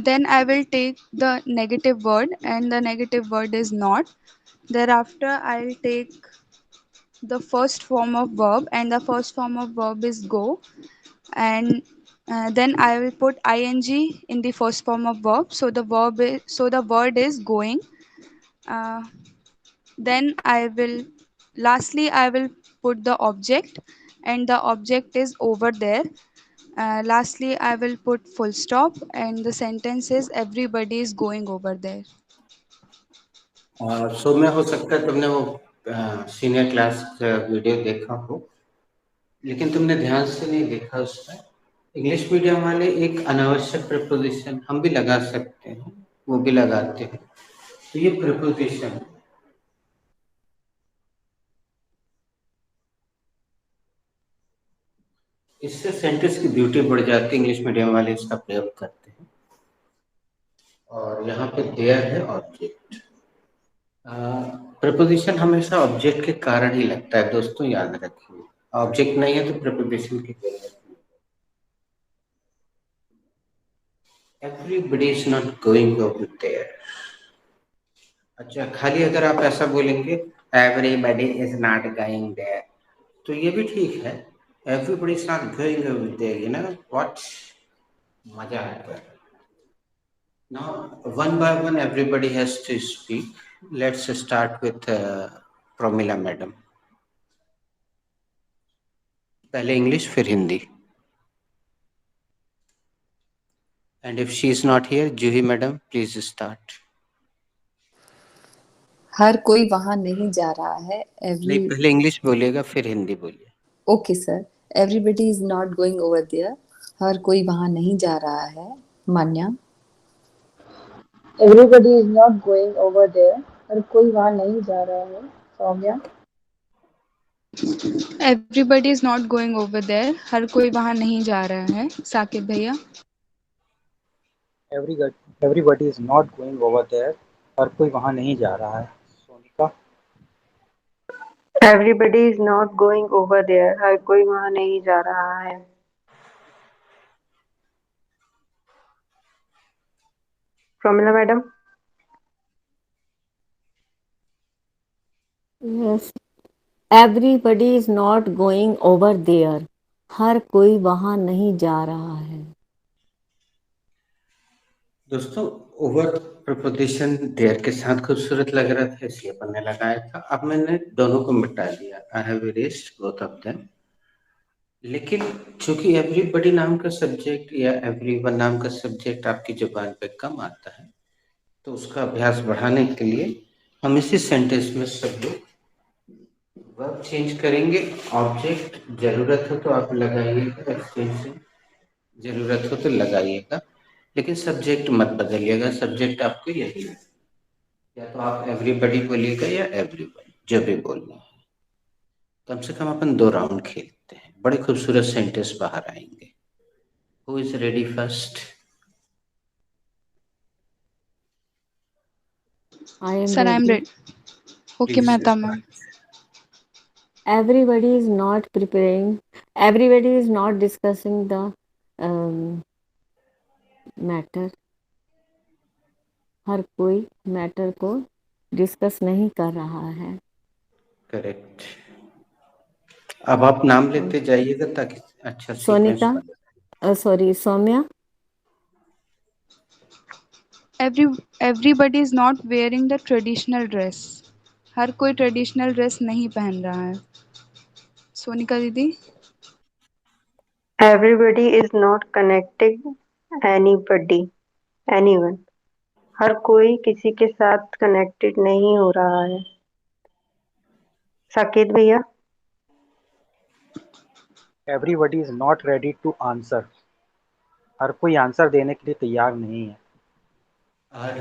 Then I will take the negative word, and the negative word is not. Thereafter, I'll take the first form of verb, and the first form of verb is go. And then I will put ing in the first form of verb. So the word is going. Then lastly I will put the object, and the object is over there. Lastly, I will put full stop, and the sentence is everybody is going over there. सो में हो सकता है तुमने वो senior class video देखा हो, लेकिन तुमने ध्यान से नहीं देखा. उसमें इंग्लिश मीडियम वाले एक अनावश्यक प्रिपोजिशन हम भी लगा सकते हैं, वो भी लगाते हैं. तो ये प्रिपोजिशन, इससे सेंटेंस की ब्यूटी बढ़ जाती है. इंग्लिश मीडियम वाले इसका प्रयोग करते हैं. और यहाँ पे देयर है ऑब्जेक्ट. प्रिपोजिशन हमेशा ऑब्जेक्ट के कारण ही लगता है दोस्तों, याद रखिए. ऑब्जेक्ट नहीं है तो प्रिपोजिशन की जरूरत नहीं. Everybody is not going over there. अच्छा, खाली अगर आप ऐसा बोलेंगे everybody is not going there, तो ये भी ठीक है. Everybody is not going over there, you know what, मजा आएगा. Now, one by one, everybody has to speak. Let's start with Pramila madam. पहले English, फिर Hindi. And if she is not here, Juhi madam, please start. हर कोई वहां नहीं जा रहा है. नहीं, पहले इंग्लिश बोलिएगा फिर हिंदी बोलिए. Okay sir. Everybody is not going over there. हर कोई वहां नहीं जा रहा है. Manya. Everybody is not going over there. हर कोई वहां नहीं जा रहा है. Saumya. Everybody is not going over there. हर कोई वहाँ नहीं जा रहा है. साकिब भैया. Everybody is not going over there. हर कोई वहाँ नहीं जा रहा है. Sonika. Everybody is not going over there. हर कोई वहाँ नहीं जा रहा है. Pramila madam. Yes. Everybody is not going over there. हर कोई वहां नहीं जा रहा है. दोस्तों, ओवर प्रपोजिशन देयर के साथ खूबसूरत लग रहा था, इसलिए अपन ने लगाया था. अब मैंने दोनों को मिटा दिया. I have erased both of them. लेकिन चूंकि एवरीबडी नाम का सब्जेक्ट या एवरीवन नाम का सब्जेक्ट आपकी जुबान पे कम आता है, तो उसका अभ्यास बढ़ाने के लिए हम इसी सेंटेंस में सब लोग वर्ब चेंज करेंगे, ऑब्जेक्ट जरूरत हो तो आप लगाइएगा एक्सटेंशन, जरूरत हो तो लगाइएगा, लेकिन सब्जेक्ट मत बदलिएगा, सब्जेक्ट आपको यही है, या तो आप एवरीबडी बोलिएगा या एवरीवन, जो भी बोलना है। कम से कम अपन 2 राउंड खेलते हैं, बड़े खूबसूरत सेंटेंस बाहर आएंगे। Who is ready first? I am sir I M ready. Ready. Okay Mehta ma'am. Everybody is not preparing. Everybody is not discussing the matter. हर कोई मैटर को डिस्कस नहीं कर रहा है। करेक्ट। अब आप नाम लेते जाइएगा ताकि अच्छा सीक्वेंस सोनिका, बने। Sorry Soumya. Everybody is not wearing the traditional dress. हर कोई ट्रेडिशनल ड्रेस नहीं पहन रहा है। सोनिका दीदी। Everybody is not connecting anyone. हर कोई किसी के साथ कनेक्टेड नहीं हो रहा है। साकेत भैया। Everybody is not ready to answer. हर कोई आंसर देने के लिए तैयार नहीं है।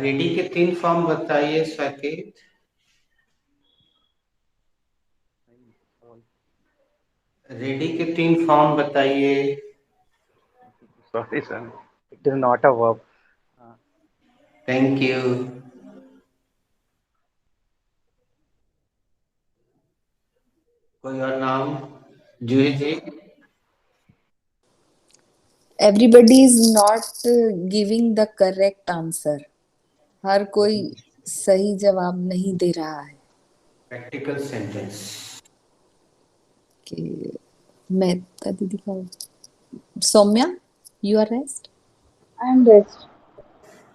रेडी के 3 फॉर्म बताइए साकेत। रेडी के 3 फॉर्म बताइए। Sorry sir, it is not a verb. Thank you. कोई और नाम? जूही जी। Everybody is not giving the correct answer. हर कोई सही जवाब नहीं दे रहा है। Practical sentence. कि मेहता दीदी का Saumya, you are rest. I am rest.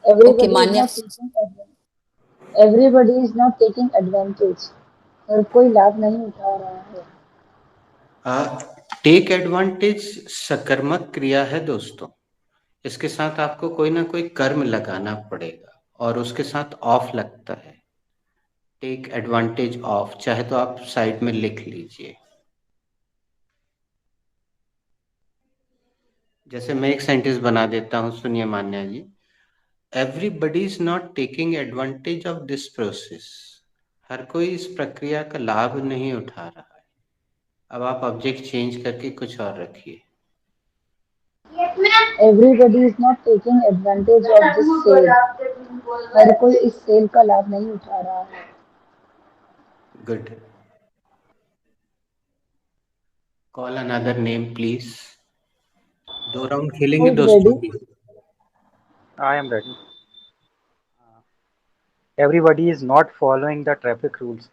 Everybody is Manya. not taking advantage. Everybody is not taking advantage. हर कोई लाभ नहीं उठा रहा है। टेक एडवांटेज सकर्मक क्रिया है दोस्तों, इसके साथ आपको कोई ना कोई कर्म लगाना पड़ेगा और उसके साथ ऑफ लगता है। टेक एडवांटेज ऑफ, चाहे तो आप साइड में लिख लीजिए। जैसे मैं एक सेंटेंस बना देता हूं, सुनिए Manya ji. Everybody is not taking advantage of this process. हर कोई इस प्रक्रिया का लाभ नहीं उठा रहा है। अब आप ऑब्जेक्ट चेंज करके कुछ और रखिए। Everybody is not taking advantage of this sale. हर कोई इस सेल का लाभ नहीं उठा रहा है। Good. Call another name please. 2 round खेलेंगे Who is दोस्तों। ready? I am ready. Everybody is not following the traffic rules.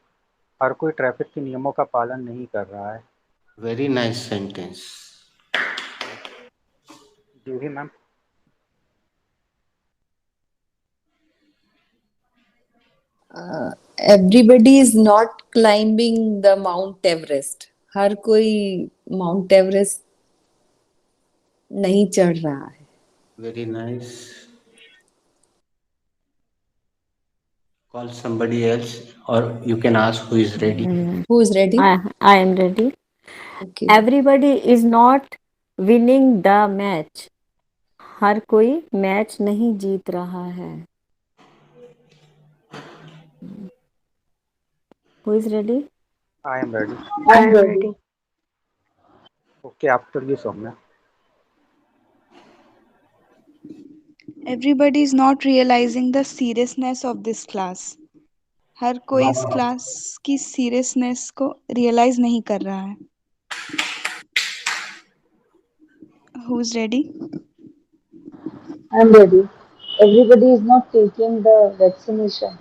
हर कोई ट्रैफिक के नियमों का पालन नहीं कर रहा है। Very nice sentence. Juhi ma'am. Everybody is not climbing the Mount Everest. हर कोई माउंट एवरेस्ट नहीं चढ़ रहा है। Very nice. Call somebody else or you can ask who is ready. Who is ready? I am ready. Okay. Everybody is not winning the match. हर कोई match नहीं जीत रहा है। Who is ready? I am ready. I am ready. Okay, after you Soumya. Everybody is not realizing the seriousness of this class. हर कोई इस class की seriousness को realise नहीं कर रहा है। Who is ready? I am ready. Everybody is not taking the vaccination.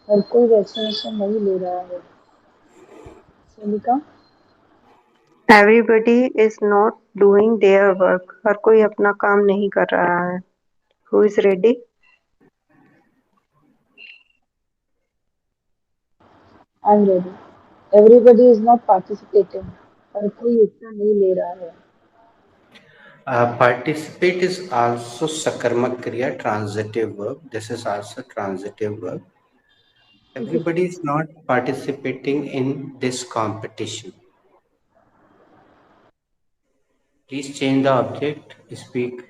हर कोई vaccination नहीं ले रहा है। Sonika. Everybody is not doing their work. हर कोई अपना काम नहीं कर रहा है। Who is ready? I am ready. Everybody is not participating. हर कोई हिस्सा नहीं ले रहा है। Participate is also sakaramak kriya, transitive verb. This is also transitive verb. Everybody is not participating in this competition. Please change the object. Speak.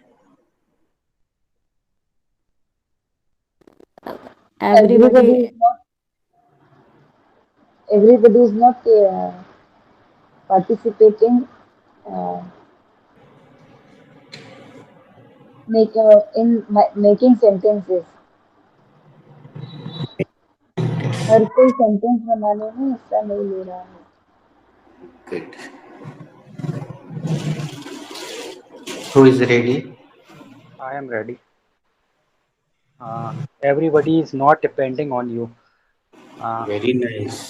Everybody. Everybody is not participating uh, making sentences. हर कोई sentence बनाने में हिस्सा नहीं ले रहा है. Good. Who is ready? I am ready. Everybody is not depending on you. Very nice.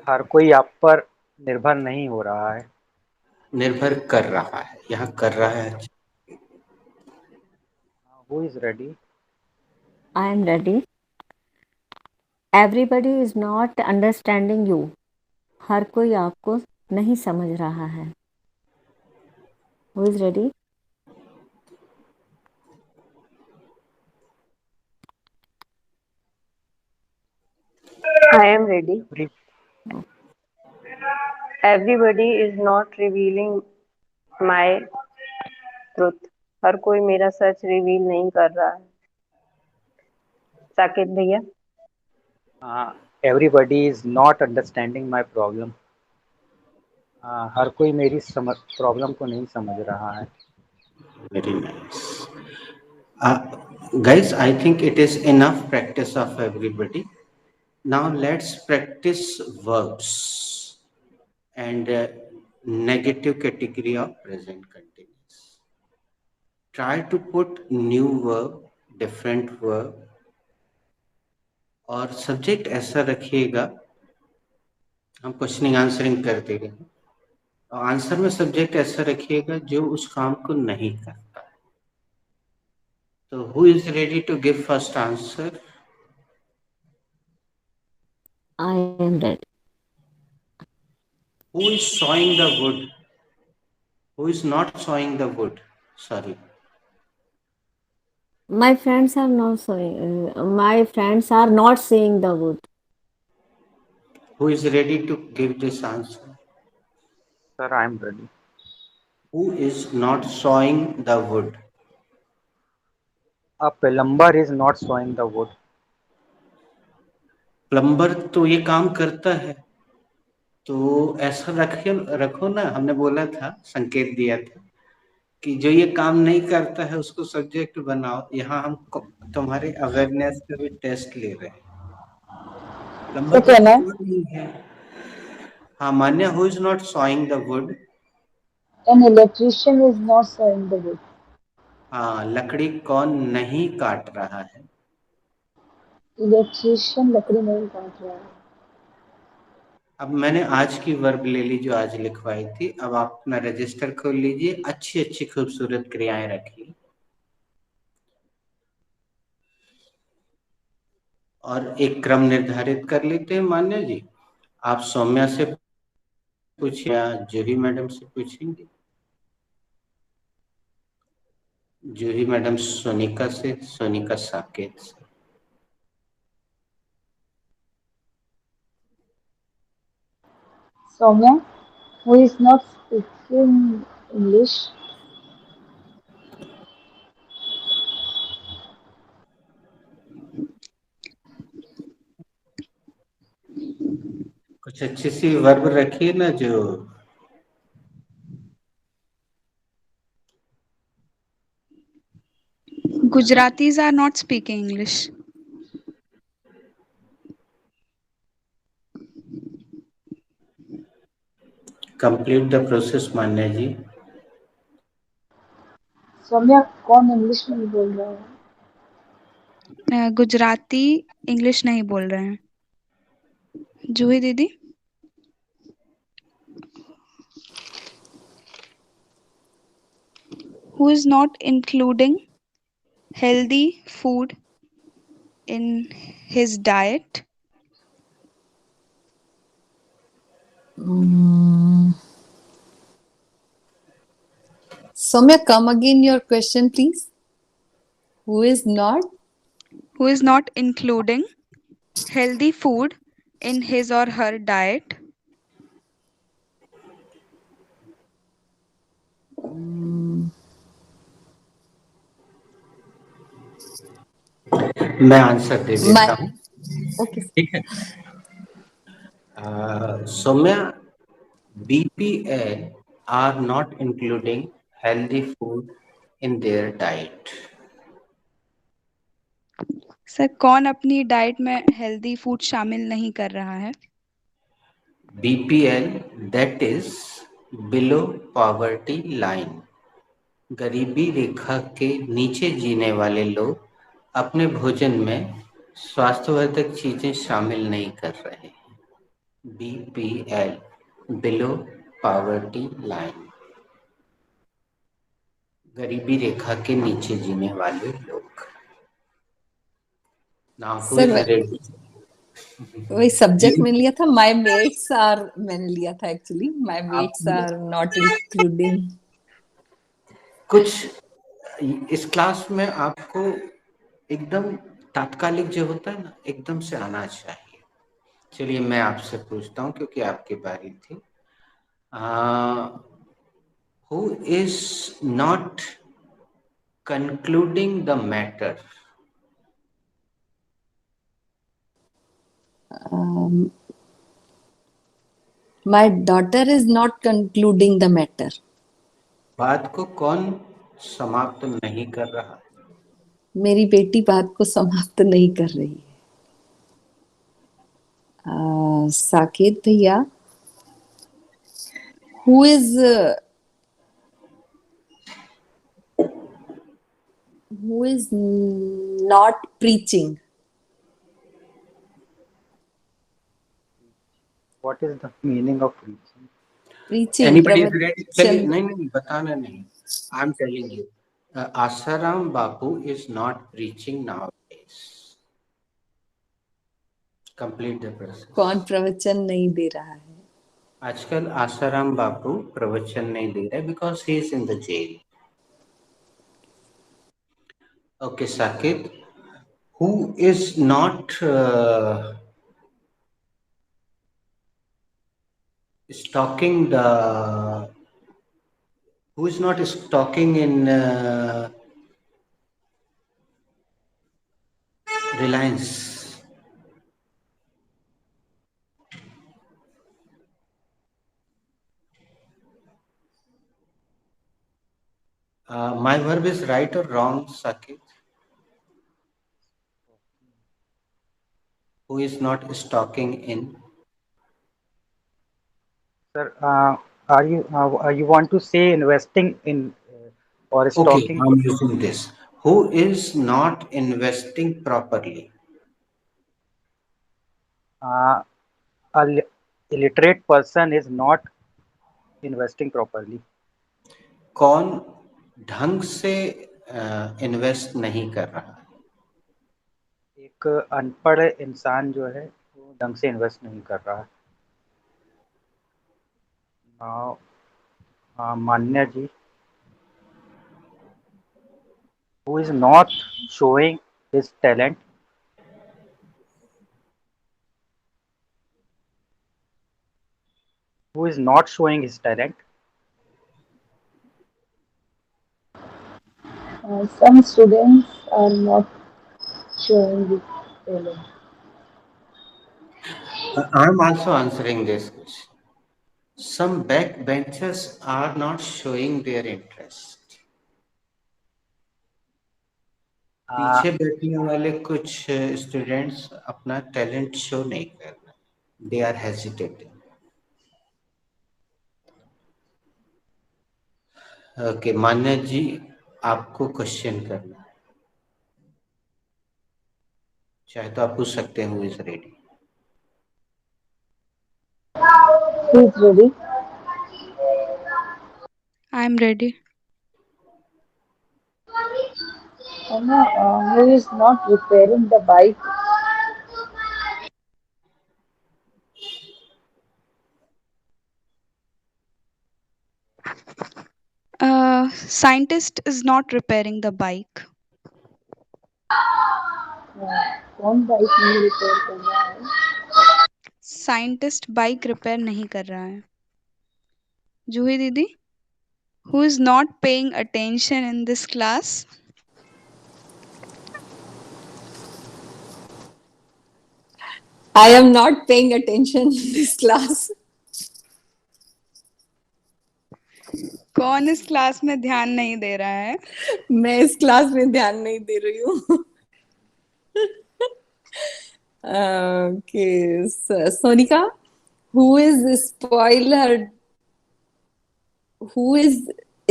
हर कोई आप पर निर्भर नहीं हो रहा है. निर्भर कर रहा है, यहाँ कर रहा है. Who is ready? I am ready. Everybody is not understanding you. हर कोई आपको नहीं समझ रहा है. Who is ready? I am ready. Everybody is not revealing my truth. हर कोई मेरा सच रिवील नहीं कर रहा है. साकेत भैया. Everybody is not understanding my problem. हर कोई मेरी प्रॉब्लम को नहीं समझ रहा है. Very nice. Guys, I think it is enough practice of everybody. Now let's practice verbs and negative category of present continuous. Try to put new verb, different verb, और subject ऐसा रखिएगा. हम क्वेश्चनिंग आंसरिंग करते रहे, और answer में subject ऐसा रखिएगा जो उस काम को नहीं करता है. तो who is ready to give first answer? I am ready. Who is sawing the wood? Who is not sawing the wood? Sorry. My friends are not saying. My friends are not seeing the wood. Who is ready to give this answer? Sir, I am ready. Who is not sawing the wood? A plumber is not sawing the wood. Plumber तो ये काम करता है, तो ऐसा रखो ना. हमने बोला था, संकेत दिया था कि जो ये काम नहीं करता है उसको सब्जेक्ट बनाओ. यहाँ हम तुम्हारे अवेयरनेस का भी टेस्ट ले रहे हैं. प्लम्बर तो नहीं है. हाँ Manya, who is not sawing the wood? An electrician is not sawing the wood. हाँ, लकड़ी कौन नहीं काट रहा है? इलेक्ट्रिशियन लकड़ी नहीं काट रहा है. अब मैंने आज की वर्ब ले ली जो आज लिखवाई थी. अब आप अपना रजिस्टर खोल लीजिए, अच्छी अच्छी खूबसूरत क्रियाएं रखिए, और एक क्रम निर्धारित कर लेते हैं. मान्या जी, आप सौम्या से पूछिए या जूही मैडम से पूछेंगे? जूही मैडम सोनिका से, सोनिका साकेत से. Soumya, who is not speaking English? कुछ अच्छी सी वर्ब रखिए ना जो Gujaratis are not speaking English. Complete the process. Manya ji, Saumya, कौन इंग्लिश में बोल रहा है? गुजराती इंग्लिश नहीं बोल रहे हैं. जूही दीदी. Who is not including healthy food in his diet? Soumya, come again your question, please. Who is not? Who is not including healthy food in his or her diet? Mm, मैं answer दे my देता हूँ। okay. ठीक है, Soumya, BPL are not including healthy food in their diet. Sir कौन अपनी diet में healthy food शामिल नहीं कर रहा है? BPL, that is below poverty line. गरीबी रेखा के नीचे जीने वाले लोग अपने भोजन में स्वास्थ्यवर्धक चीजें शामिल नहीं कर रहे हैं। BPL, below poverty line. गरीबी रेखा के नीचे जीने वाले लोग। Now who sir is ready? वही सब्जेक्ट में लिया था, माय मेट्स आर, मैंने लिया था एक्चुअली, माय मेट्स आपने आर नॉट इंक्लूडिंग। कुछ इस क्लास में आपको एकदम तात्कालिक जो होता है ना, एकदम से आना चाहिए। चलिए मैं आपसे पूछता हूँ क्योंकि आपकी बारी थी। Who is not concluding the matter? My daughter is not concluding the matter. बात को कौन समाप्त नहीं कर रहा? मेरी बेटी बात को समाप्त नहीं कर रही है। साकेत भैया, who is not preaching? What is the meaning of preaching? Preaching, anybody is ready? चलिए, प्रवचन। नहीं नहीं बताना नहीं, I am telling you, Asaram Bapu is not preaching now days. Complete the process. कौन प्रवचन नहीं दे रहा है? आजकल आसाराम बापू प्रवचन नहीं दे रहे because he is in the jail. Okay Saqib, who is not stalking the who is not stalking in Reliance? My verb is right or wrong, Sakit? Who is not stalking in? Sir, you want to say investing in or Okay, stocking? I'm using this. Who is not investing properly? Uh, illiterate person is not investing properly. कौन ढंग से invest नहीं कर रहा? एक अनपढ़ इंसान जो है वो ढंग से इन्वेस्ट नहीं कर रहा है। मान्या जी, who is not showing his talent? Who is not showing his talent? Some students are not showing this talent. I'm also answering this question. Some backbenchers are not showing their interest. Uh, पीछे बैठने वाले कुछ students अपना talent show नहीं कर रहे, they are hesitating. Okay मान्या जी, आपको question करना है, चाहे तो आप पूछ सकते हैं। Is ready? Who is ready? I am ready. Who is not repairing the bike? Scientist is not repairing the bike. कौन बाइक नहीं रिपेयर कर रहा है? साइंटिस्ट बाइक रिपेयर नहीं कर रहा है। जूही दीदी, who is not paying attention in this class? I am not paying attention in this class. कौन इस क्लास में ध्यान नहीं दे रहा है? मैं इस क्लास में ध्यान नहीं दे रही हूँ। Okay, Sonika, who is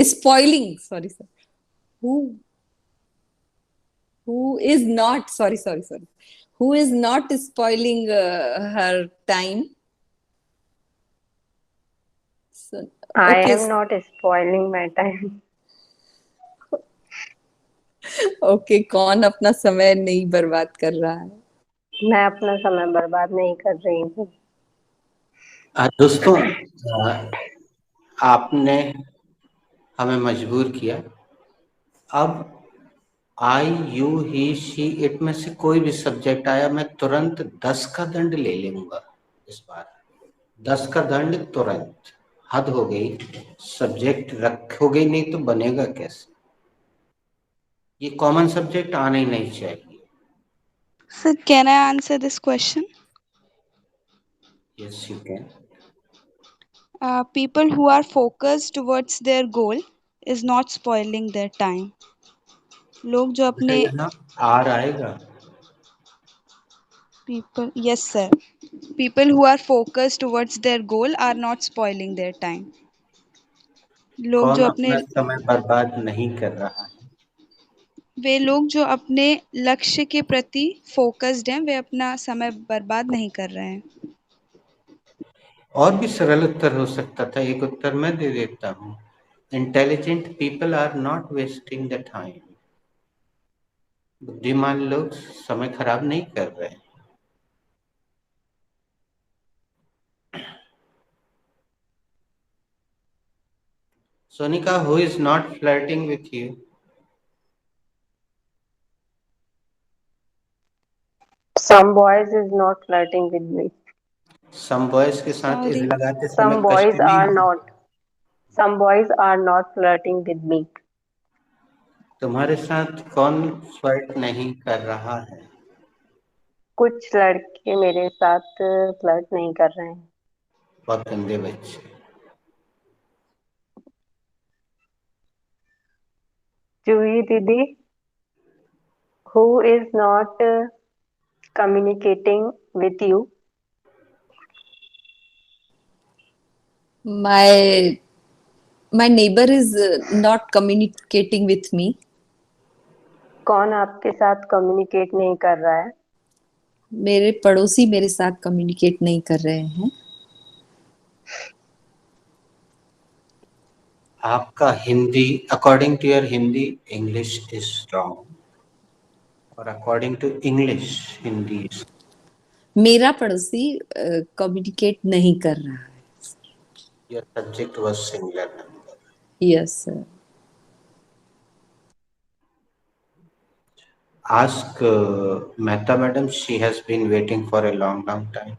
spoiling? Sorry, sir. Who is not? Sorry. Who is not spoiling her time? So, I okay. am not spoiling my time. Okay, कौन अपना समय नहीं बर्बाद कर रहा है? मैं अपना समय बर्बाद नहीं कर रही हूँ। दोस्तों, आपने हमें मजबूर किया। अब आई, यू, ही, शी, इट में से कोई भी सब्जेक्ट आया, मैं तुरंत 10 का दंड ले लूंगा। इस बार 10 का दंड तुरंत। हद हो गई। सब्जेक्ट रखोगे नहीं तो बनेगा कैसे? ये कॉमन सब्जेक्ट आना ही नहीं चाहिए। Sir, can I answer this question? Yes, you can. People who are focused towards their goal is not spoiling their time. लोग जो अपने यहाँ आर आएगा। Yes sir. People who are focused towards their goal are not spoiling their time. लोग कौन जो अपना समय बर्बाद नहीं कर रहा है? वे लोग जो अपने लक्ष्य के प्रति फोकस्ड हैं, वे अपना समय बर्बाद नहीं कर रहे हैं। और भी सरल उत्तर हो सकता था। एक उत्तर मैं दे देता हूँ। Intelligent people are not wasting the time. बुद्धिमान लोग समय खराब नहीं कर रहे हैं। Sonika, who is not flirting with you? Some boys is not flirting with me. Some boys के साथ इस Sorry. लगाते समय Some कष्ट boys नहीं are होता। not. Some boys are not flirting with me. तुम्हारे साथ कौन फ्लर्ट नहीं कर रहा है? कुछ लड़के मेरे साथ फ्लर्ट नहीं कर रहे हैं। बहुत गंदे बच्चे। जूही दीदी, who is not communicating with you? My neighbor is not communicating with me. कौन आपके साथ कम्युनिकेट नहीं कर रहा है? मेरे पड़ोसी मेरे साथ कम्युनिकेट नहीं कर रहे हैं। आपका Hindi, according to your Hindi, English is strong, और according to English, Hindi is. मेरा पड़ोसी कम्युनिकेट नहीं कर रहा है। Your subject was singular. Yes sir. Ask Mehta madam, she has been waiting for a long time.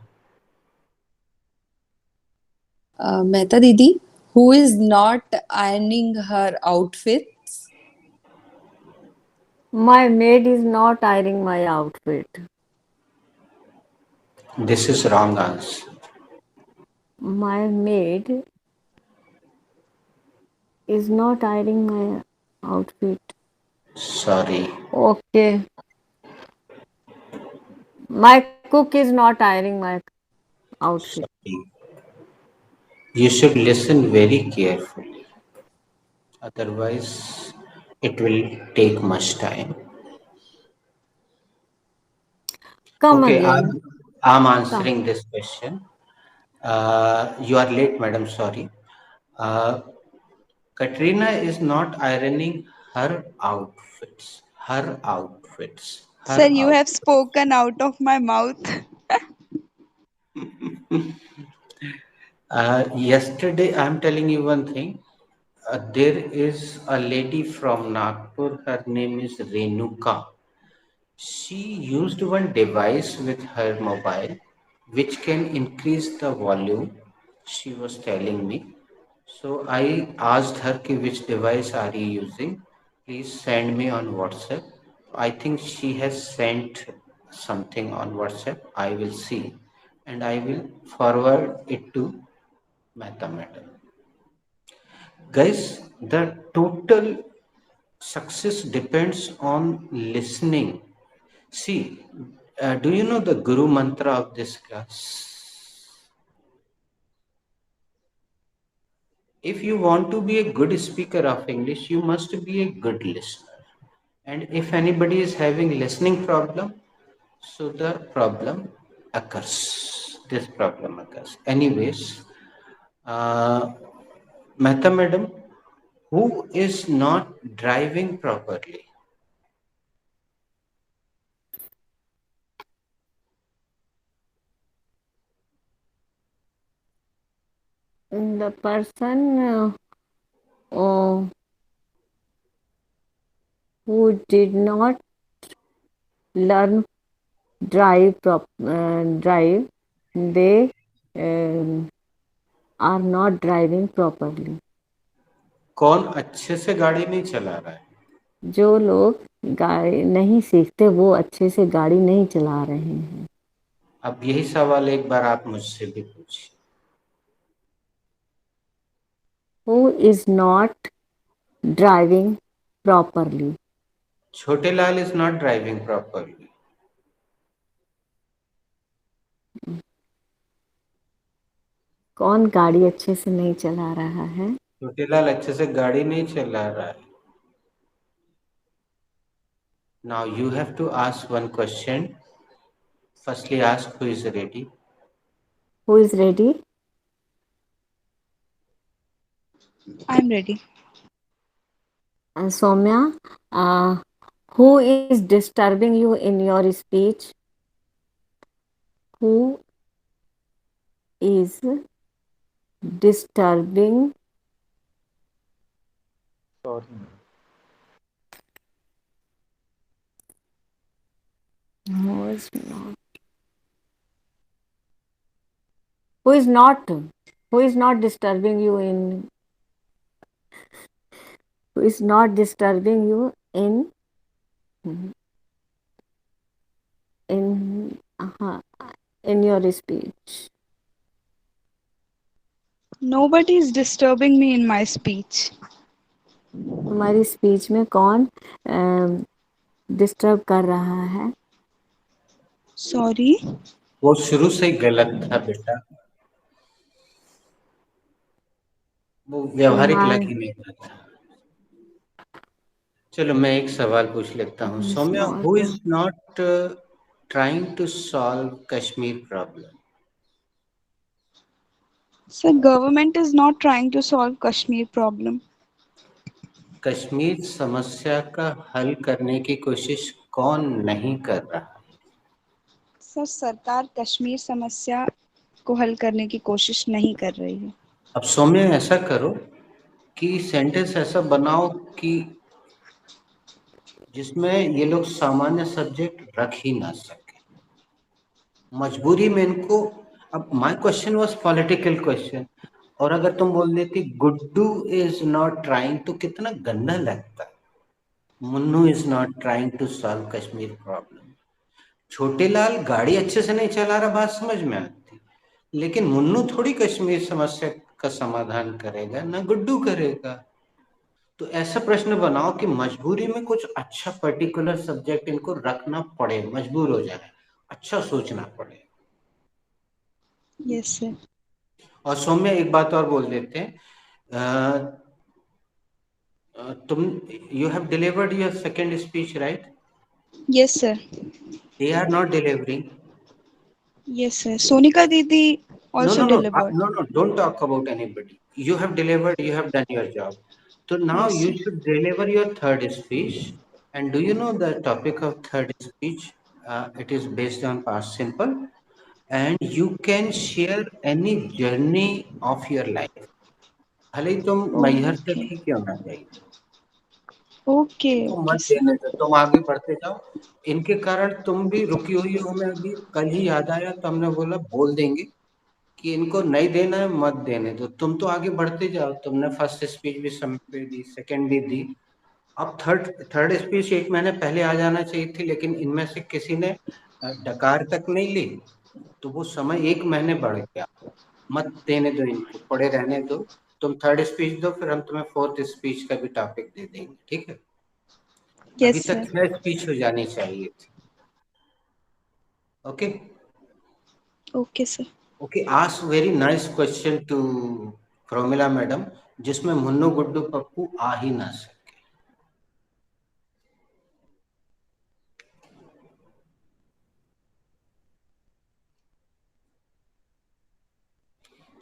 Mehta didi, who is not ironing her outfits? My maid is not ironing my outfit. This is wrong answer. My maid is not ironing my outfit. Sorry. Okay. My cook is not ironing my outfit. Sorry. You should listen very carefully. Otherwise, it will take much time. Come Okay, again. I'm answering this question. You are late, madam. Sorry. Katrina is not ironing her outfits. Her outfits. Sir, you have spoken out of my mouth. Yesterday, I'm telling you one thing. There is a lady from Nagpur. Her name is Renuka. She used one device with her mobile which can increase the volume, she was telling me. So I asked her ki which device are you using, please send me on WhatsApp. I think she has sent something on WhatsApp. I will see and I will forward it to Mehta madam. Guys, the total success depends on listening. See, do you know the Guru mantra of this class? If you want to be a good speaker of English, you must be a good listener. And if anybody is having listening problem, so the problem occurs. This problem occurs. Anyways, uh, Mehta madam, who is not driving properly? The person who did not learn drive, they are not driving properly. कौन अच्छे से गाड़ी नहीं चला रहा है? जो लोग गाड़ी नहीं सीखते वो अच्छे से गाड़ी नहीं चला रहे हैं. अब यही सवाल एक बार आप मुझसे भी पूछिए. Who is not driving properly? Chotelal is not driving properly. कौन गाड़ी अच्छे से नहीं चला रहा है? छोटेलाल अच्छे से गाड़ी नहीं चला रहा है. Now you have to ask one question. Firstly, ask who is ready. Who is ready? I'm ready. Soumya, who is disturbing you in your speech? Who is disturbing? Sorry. Who is not? Who is not? Who is not disturbing you in? Who is not disturbing you in in your speech? Nobody is disturbing me in my speech. तुम्हारी speech में कौन disturb कर रहा है? Sorry. वो शुरू से ही गलत था बेटा. वो व्यवहारिक लग ही नहीं रहा था. चलो मैं एक सवाल पूछ लेता हूँ. Saumya, who is not trying to solve Kashmir problem? Sir, government is not trying to solve Kashmir problem. Kashmir समस्या का हल करने की कोशिश कौन नहीं कर रहा है? सर, सरकार कश्मीर समस्या को हल करने की कोशिश नहीं कर रही है. अब सौम्या ऐसा करो कि सेंटेंस ऐसा बनाओ कि जिसमें ये लोग सामान्य सब्जेक्ट रख ही ना सके. मजबूरी में इनको. अब my question was political question, और अगर तुम बोल देती गुड्डू इज नॉट ट्राइंग तो कितना गंदा लगता. Munnu is not trying to solve Kashmir problem. Chhotelal गाड़ी अच्छे से नहीं चला रहा, बात समझ में आती, लेकिन मुन्नू थोड़ी कश्मीर समस्या का समाधान करेगा, ना गुड्डू करेगा. तो ऐसा प्रश्न बनाओ कि मजबूरी में कुछ अच्छा पर्टिकुलर सब्जेक्ट इनको रखना पड़े, मजबूर हो जाए, अच्छा सोचना पड़े. Yes, sir. और सौम्य एक बात और बोल देते हैं. तुम you have delivered your second speech, right? Yes, sir. They are not delivering. Yes, sir. Sonika Didi also No, delivered. no, don't talk about anybody. You have delivered, you have done your job. So now Yes, you sir. should deliver your third speech. And do you know the topic of third speech? It is based on past simple. And you can share any journey of your life. भले ही तुम मैहर तक Okay. ही क्यों ना गई. Okay इनको okay मत देने दो, तुम आगे बढ़ते जाओ। इनके कारण तुम भी रुकी हुई हो। हमें अभी कल ही याद आया तो हमने बोला बोल देंगे कि इनको नहीं देना है, मत देने दो। तुम तो आगे बढ़ते जाओ। तुमने फर्स्ट स्पीच भी समय पे दी, सेकंड भी दी। अब थर्ड स्पीच 1 महीने पहले आ जाना चाहिए थी, लेकिन इनमें से किसी ने डकार तक नहीं ली, तो वो समय 1 महीने बढ़ गया। मत देने दो, इनको पड़े रहने दो। तुम थर्ड स्पीच दो, फिर हम तुम्हें फोर्थ स्पीच का भी टॉपिक दे देंगे, ठीक है? अभी यस तक सर 6 स्पीच हो जानी चाहिए थी। Okay okay sir okay. Ask very nice question to Promila madam, जिसमें मुन्नू गुड्डू पप्पू आ ही ना सके।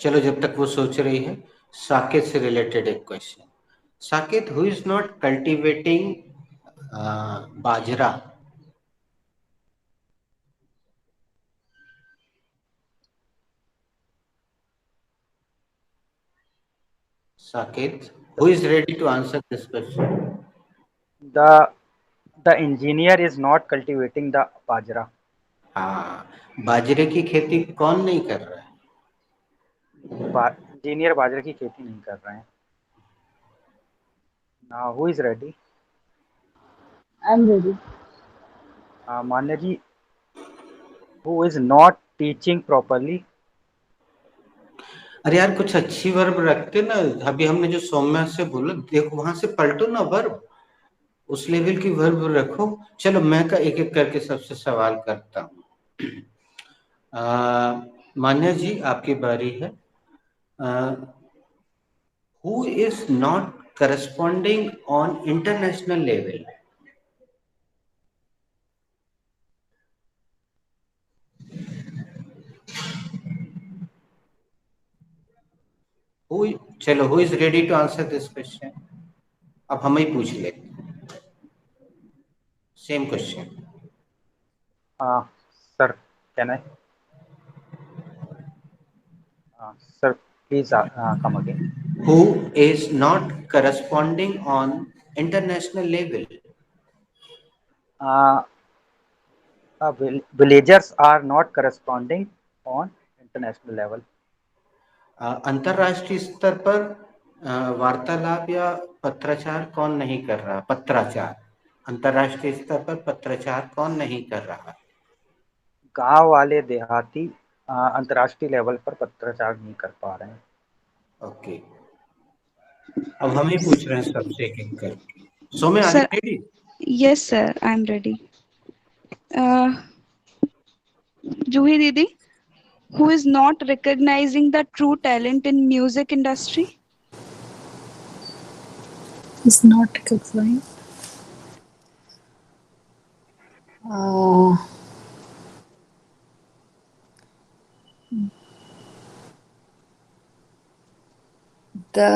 चलो, जब तक वो सोच रही है, साकेत से रिलेटेड एक question. Saket, who is not cultivating bajra? Saket, who is ready to answer this question? The the engineer is not cultivating the bajra. हाँ, बाजरे की खेती कौन नहीं कर रहा है? इंजीनियर बाजरे की खेती नहीं कर रहे हैं। Now who is ready? I'm ready. मान्य जी, who is not teaching properly? अरे यार, कुछ अच्छी वर्ब रखते ना। अभी हमने जो सौम्या से बोला, देखो वहां से पलटो ना वर्ब, उस लेवल की वर्ब रखो। चलो, मैं का एक एक करके सबसे सवाल करता हूँ। मान्या जी, आपकी बारी है। Who is not corresponding on international level? चलो, who is ready to answer this question? अब हम ही पूछ लेते, same question. Sir, can I? Sir, please come again. Who is not corresponding on international level? Uh, villagers are not corresponding on international level. अंतरराष्ट्रीय स्तर पर वार्तालाप या पत्राचार कौन नहीं कर रहा? पत्राचार अंतरराष्ट्रीय स्तर पर पत्राचार कौन नहीं कर रहा? गांव वाले देहाती अंतर्राष्ट्रीय लेवल पर पत्राचार नहीं कर पा रहे हैं। ओके, अब हम ही पूछ रहे हैं सबसे एक एक करके। Saumya, are you sir ready? Yes sir I am ready Juhi दीदी who is not recognizing the true talent in music industry? Is not recognized. The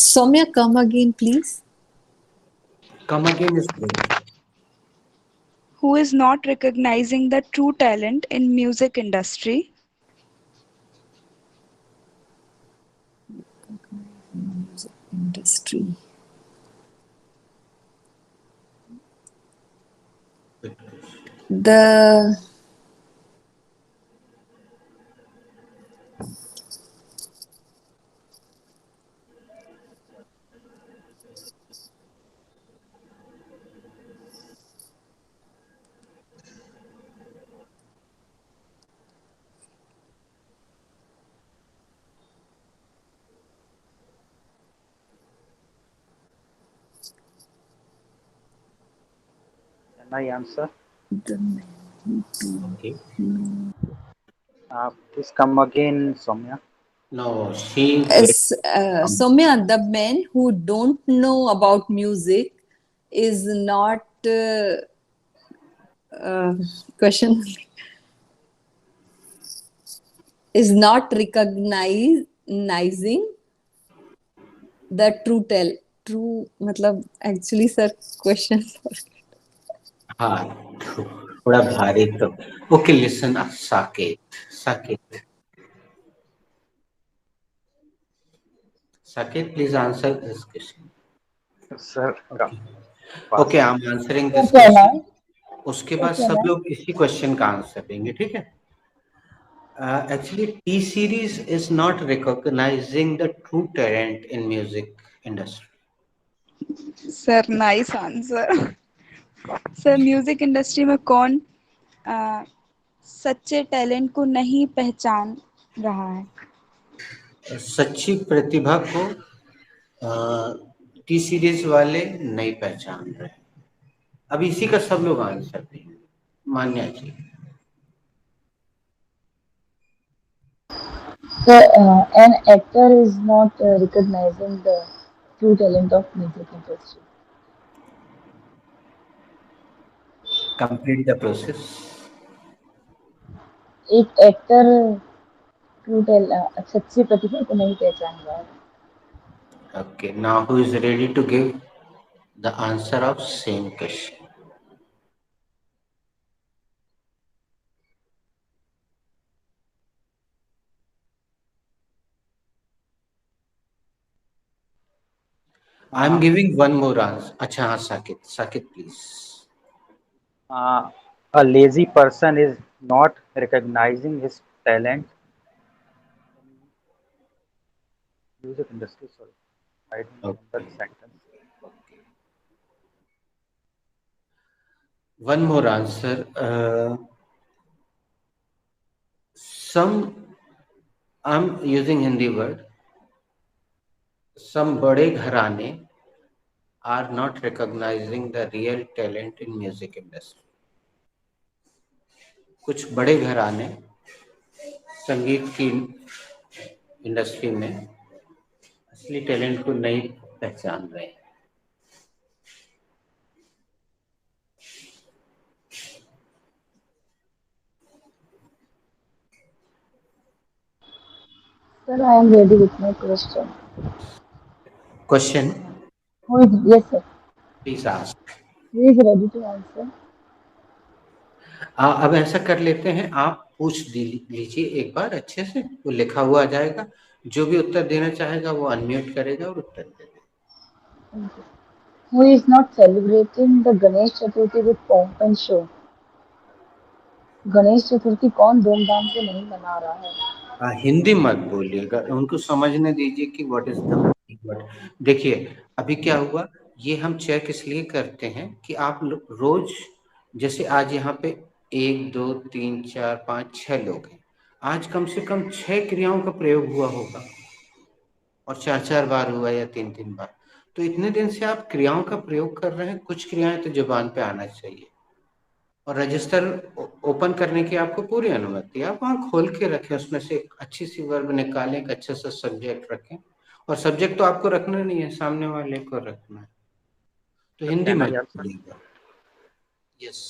Soumya, come again, please. Come again is good. Who is not recognizing the true talent in music industry? Music industry. The Can I answer? Okay. Please come again, Soumya. No, she as Soumya, the men who don't know about music is not question is not recognizing the true मतलब actually sir question हाँ, थोड़ा भारी तो। Okay, listen up Saket. Saket, please answer this question. Sir, Okay. pass. Okay, I'm answering Sir, this can I? question. उसके बाद Sir, can सब I? लोग इसी क्वेश्चन का आंसर देंगे, ठीक है? Actually, T series is not recognizing the true talent in music industry. Sir nice answer. Sir music industry में कौन अ, सच्चे टैलेंट को नहीं पहचान रहा है? सच्ची प्रतिभा को टी सीरीज वाले नहीं पहचान रहे। अब इसी का सब लोग आंसर देंगे। मान्या जी। Sir, an actor is not recognizing the true talent of music industry. Complete the process. एक एक्टर सच्ची प्रतिभा को नहीं पहचान रहा है। Okay, now who is ready to give the answer of same question? I'm giving one more answer. अच्छा हाँ साकित please. A lazy person is not recognizing his talent in music industry. Sorry, I don't remember the sentence. One more answer. Some, I'm using Hindi word. Some बड़े घराने are not recognizing the real talent in music industry. कुछ बड़े घराने संगीत की industry में असली talent को नहीं पहचान रहे हैं। Sir, I am ready with my question. Question, Yes, sir. please ask. Who is ready to answer? अब ऐसा कर लेते हैं, आप पूछ लीजिए एक बार अच्छे से, वो लिखा हुआ आ जाएगा। जो भी उत्तर देना चाहेगा वो अनम्यूट करेगा और उत्तर देगा। Who is not celebrating the Ganesh Chaturthi with pomp and show? Ganesh Chaturthi कौन धूमधाम से नहीं मना रहा है? हिंदी मत बोलिएगा, उनको समझने दीजिए कि व्हाट इज द वर्ड। देखिए अभी क्या हुआ, ये हम चेक इसलिए करते हैं कि आप रोज, जैसे आज यहाँ पे 1 2 3 4 5 6 लोग हैं, आज कम से कम 6 क्रियाओं का प्रयोग हुआ होगा और 4 बार हुआ या 3 बार। तो इतने दिन से आप क्रियाओं का प्रयोग कर रहे हैं, कुछ क्रियाएं तो जुबान पे आना चाहिए। और रजिस्टर ओपन करने की आपको पूरी अनुमति है, आप वहाँ खोल के रखें, उसमें से एक अच्छी सी वर्ब निकालें, एक अच्छा सा सब्जेक्ट रखें। और सब्जेक्ट तो आपको रखना नहीं है, सामने वाले को रखना है। तो हिंदी में बोलिएगा। Yes.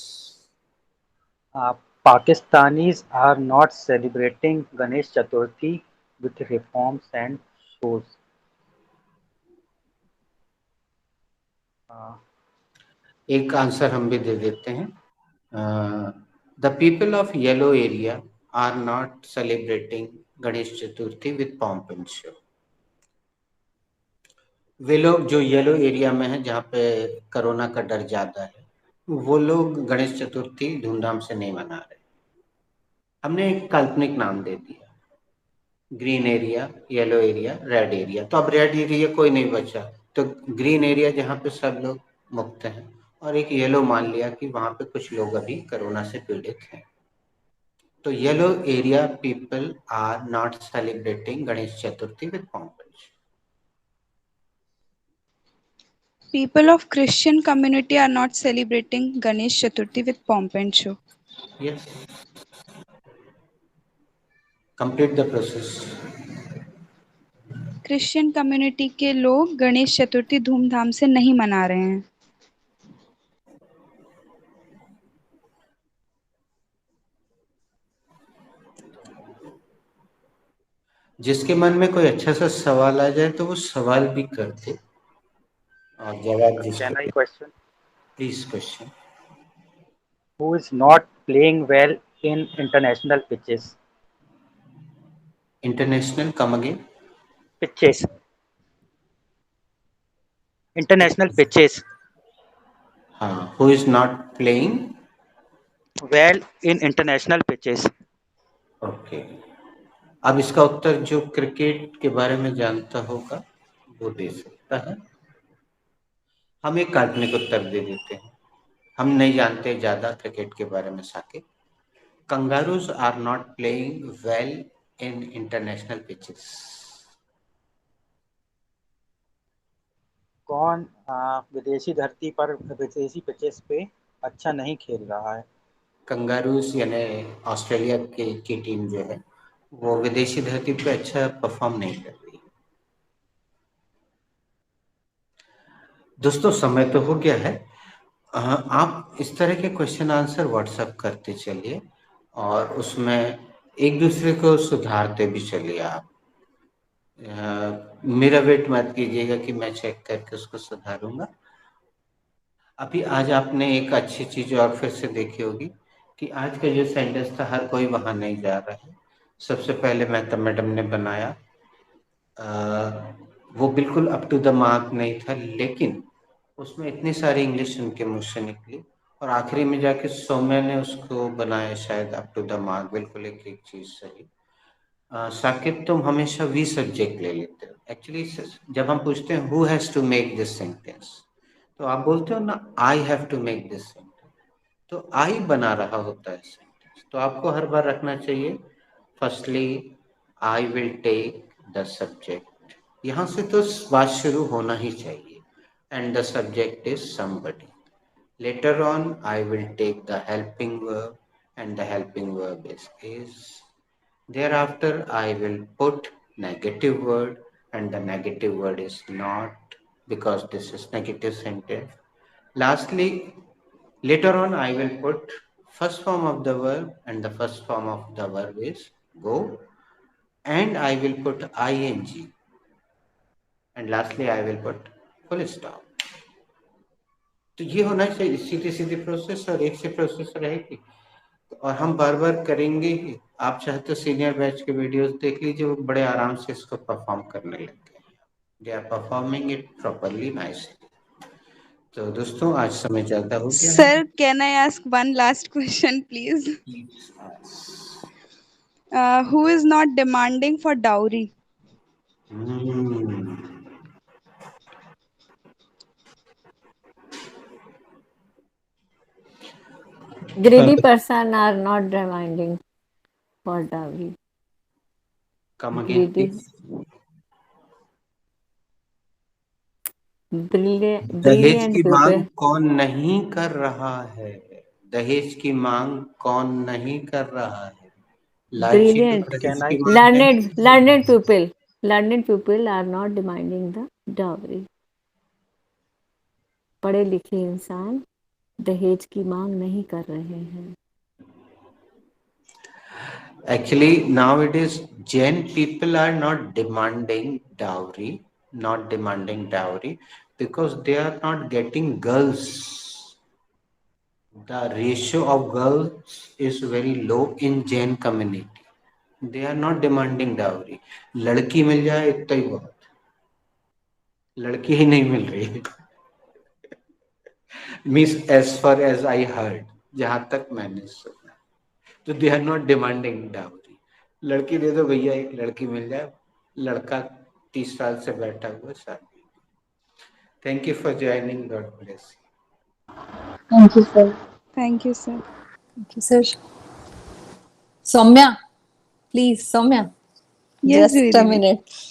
Pakistanis are not celebrating Ganesh Chaturthi with reforms and shows. एक आंसर हम भी दे देते हैं। The people of yellow area are not celebrating Ganesh Chaturthi with pomp and show. वे लोग जो येलो एरिया में है, जहाँ पे कोरोना का डर ज्यादा है, वो लोग गणेश चतुर्थी धूमधाम से नहीं मना रहे। हमने एक काल्पनिक नाम दे दिया, green area, yellow area, red area. तो अब रेड एरिया कोई नहीं बचा, तो ग्रीन एरिया जहाँ पे सब लोग मुक्त हैं, और एक येलो मान लिया कि वहां पे कुछ लोग अभी कोरोना से पीड़ित हैं। तो yellow area people are not celebrating Ganesh Chaturthi with pomp and show. People of Christian community are not celebrating Ganesh Chaturthi with pomp and show. Yes. Complete the process. Christian community के लोग गणेश चतुर्थी धूमधाम से नहीं मना रहे हैं। जिसके मन में कोई अच्छा सा सवाल आ जाए तो वो सवाल भी करते और जवाब Can जिसको। I question? Please question. Who is not playing well in international pitches? International, come again. Pitches. international pitches हाँ, who is not playing well in international pitches. Okay. अब इसका उत्तर जो क्रिकेट के बारे में जानता होगा वो दे सकता है। हम एक काल्पनिक उत्तर दे देते हैं, हम नहीं जानते ज्यादा क्रिकेट के बारे में Saqib. Kangaroos are not playing well in international pitches. कौन विदेशी धरती पर विदेशी पिचेस पे अच्छा नहीं खेल रहा है? कंगारूज यानी ऑस्ट्रेलिया की टीम जो है वो विदेशी धरती पे अच्छा परफॉर्म नहीं कर रही। दोस्तों समय तो हो गया है, आप इस तरह के क्वेश्चन आंसर व्हाट्सएप करते चलिए और उसमें एक दूसरे को सुधारते भी चलिए। आप मेरा वेट मत कीजिएगा कि मैं चेक करके उसको सुधारूंगा। अभी आज आपने एक अच्छी चीज और फिर से देखी होगी कि आज का जो सेंटेंस था हर कोई वहां नहीं जा रहा है। सबसे पहले मेहता मैडम ने बनाया, वो बिल्कुल अप टू द मार्क नहीं था, लेकिन उसमें इतनी सारी इंग्लिश उनके मुंह से निकली और आखिरी में जाके सौम्या ने उसको बनाया शायद अप टू द मार्क, बिल्कुल एक एक चीज सही। साकिब तुम हमेशा वी सब्जेक्ट ले लेते हो। एक्चुअली जब हम पूछते हैं who has to make this sentence तो आप बोलते हो ना I have to make this sentence, तो आई बना रहा होता है सेंटेंस। तो आपको हर बार रखना चाहिए firstly I will take the subject, यहाँ से तो बात शुरू होना ही चाहिए, and the subject is somebody. Later on, I will take the helping verb and the helping verb is. Thereafter, I will put negative word and the negative word is not because this is negative sentence. Lastly, later on, I will put first form of the verb and the first form of the verb is go, and I will put ing, and lastly, I will put full stop. तो ये होना चाहिए सीधी सीधी process और एक से process रहेगी और हम बार बार करेंगे ही। आप चाहे तो सीनियर बैच के वीडियोस देख लीजिए, वो बड़े आराम से इसको परफॉर्म करने लग गए, they are performing it properly nicely. तो दोस्तों आज समय ज्यादा हो गया है। Sir can I ask one last question please? Who is not demanding for dowry? Greedy person are not demanding for dowry. Come again, Greedy, please. brilliant दहेज की people. मांग कौन नहीं कर रहा है? दहेज की मांग कौन नहीं कर रहा है? लालची तो Brilliant, दहेज Can I की मांग नहीं learned people are not demanding the dowry. पढ़े लिखे इंसान दहेज की मांग नहीं कर रहे हैं। Actually, nowadays, Jain people are not demanding dowry, because they are not getting girls. The ratio of girls is very low in Jain community. They are not demanding dowry. लड़की मिल जाए इतना ही बहुत, लड़की ही नहीं मिल रही है। Means as far as I heard, जहां तक मैंने सुना, तो they are not demanding dowry. लड़की दे दो भैया, एक लड़की मिल जाए, लड़का 30 साल से बैठा हुआ शादी। Thank you for joining. God bless you. Thank you, sir. Thank you sir. Thank you, sir. सौम्या, please, सौम्या, Yes, just a दीदी। minute.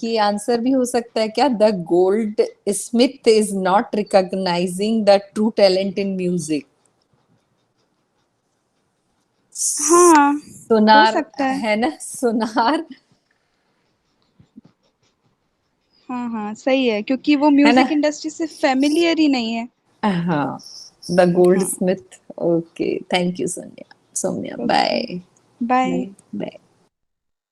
ये आंसर भी हो सकता है क्या? The gold smith is not recognizing the true talent in music. हाँ, सुनार हो सकता है ना, सुनार हाँ हाँ सही है, क्योंकि वो है ना? म्यूजिक इंडस्ट्री से फेमिलियर ही नहीं है। हाँ, the gold हाँ, smith. Okay, thank you, Sonia. Soumya, okay, bye. Bye. Bye. Bye.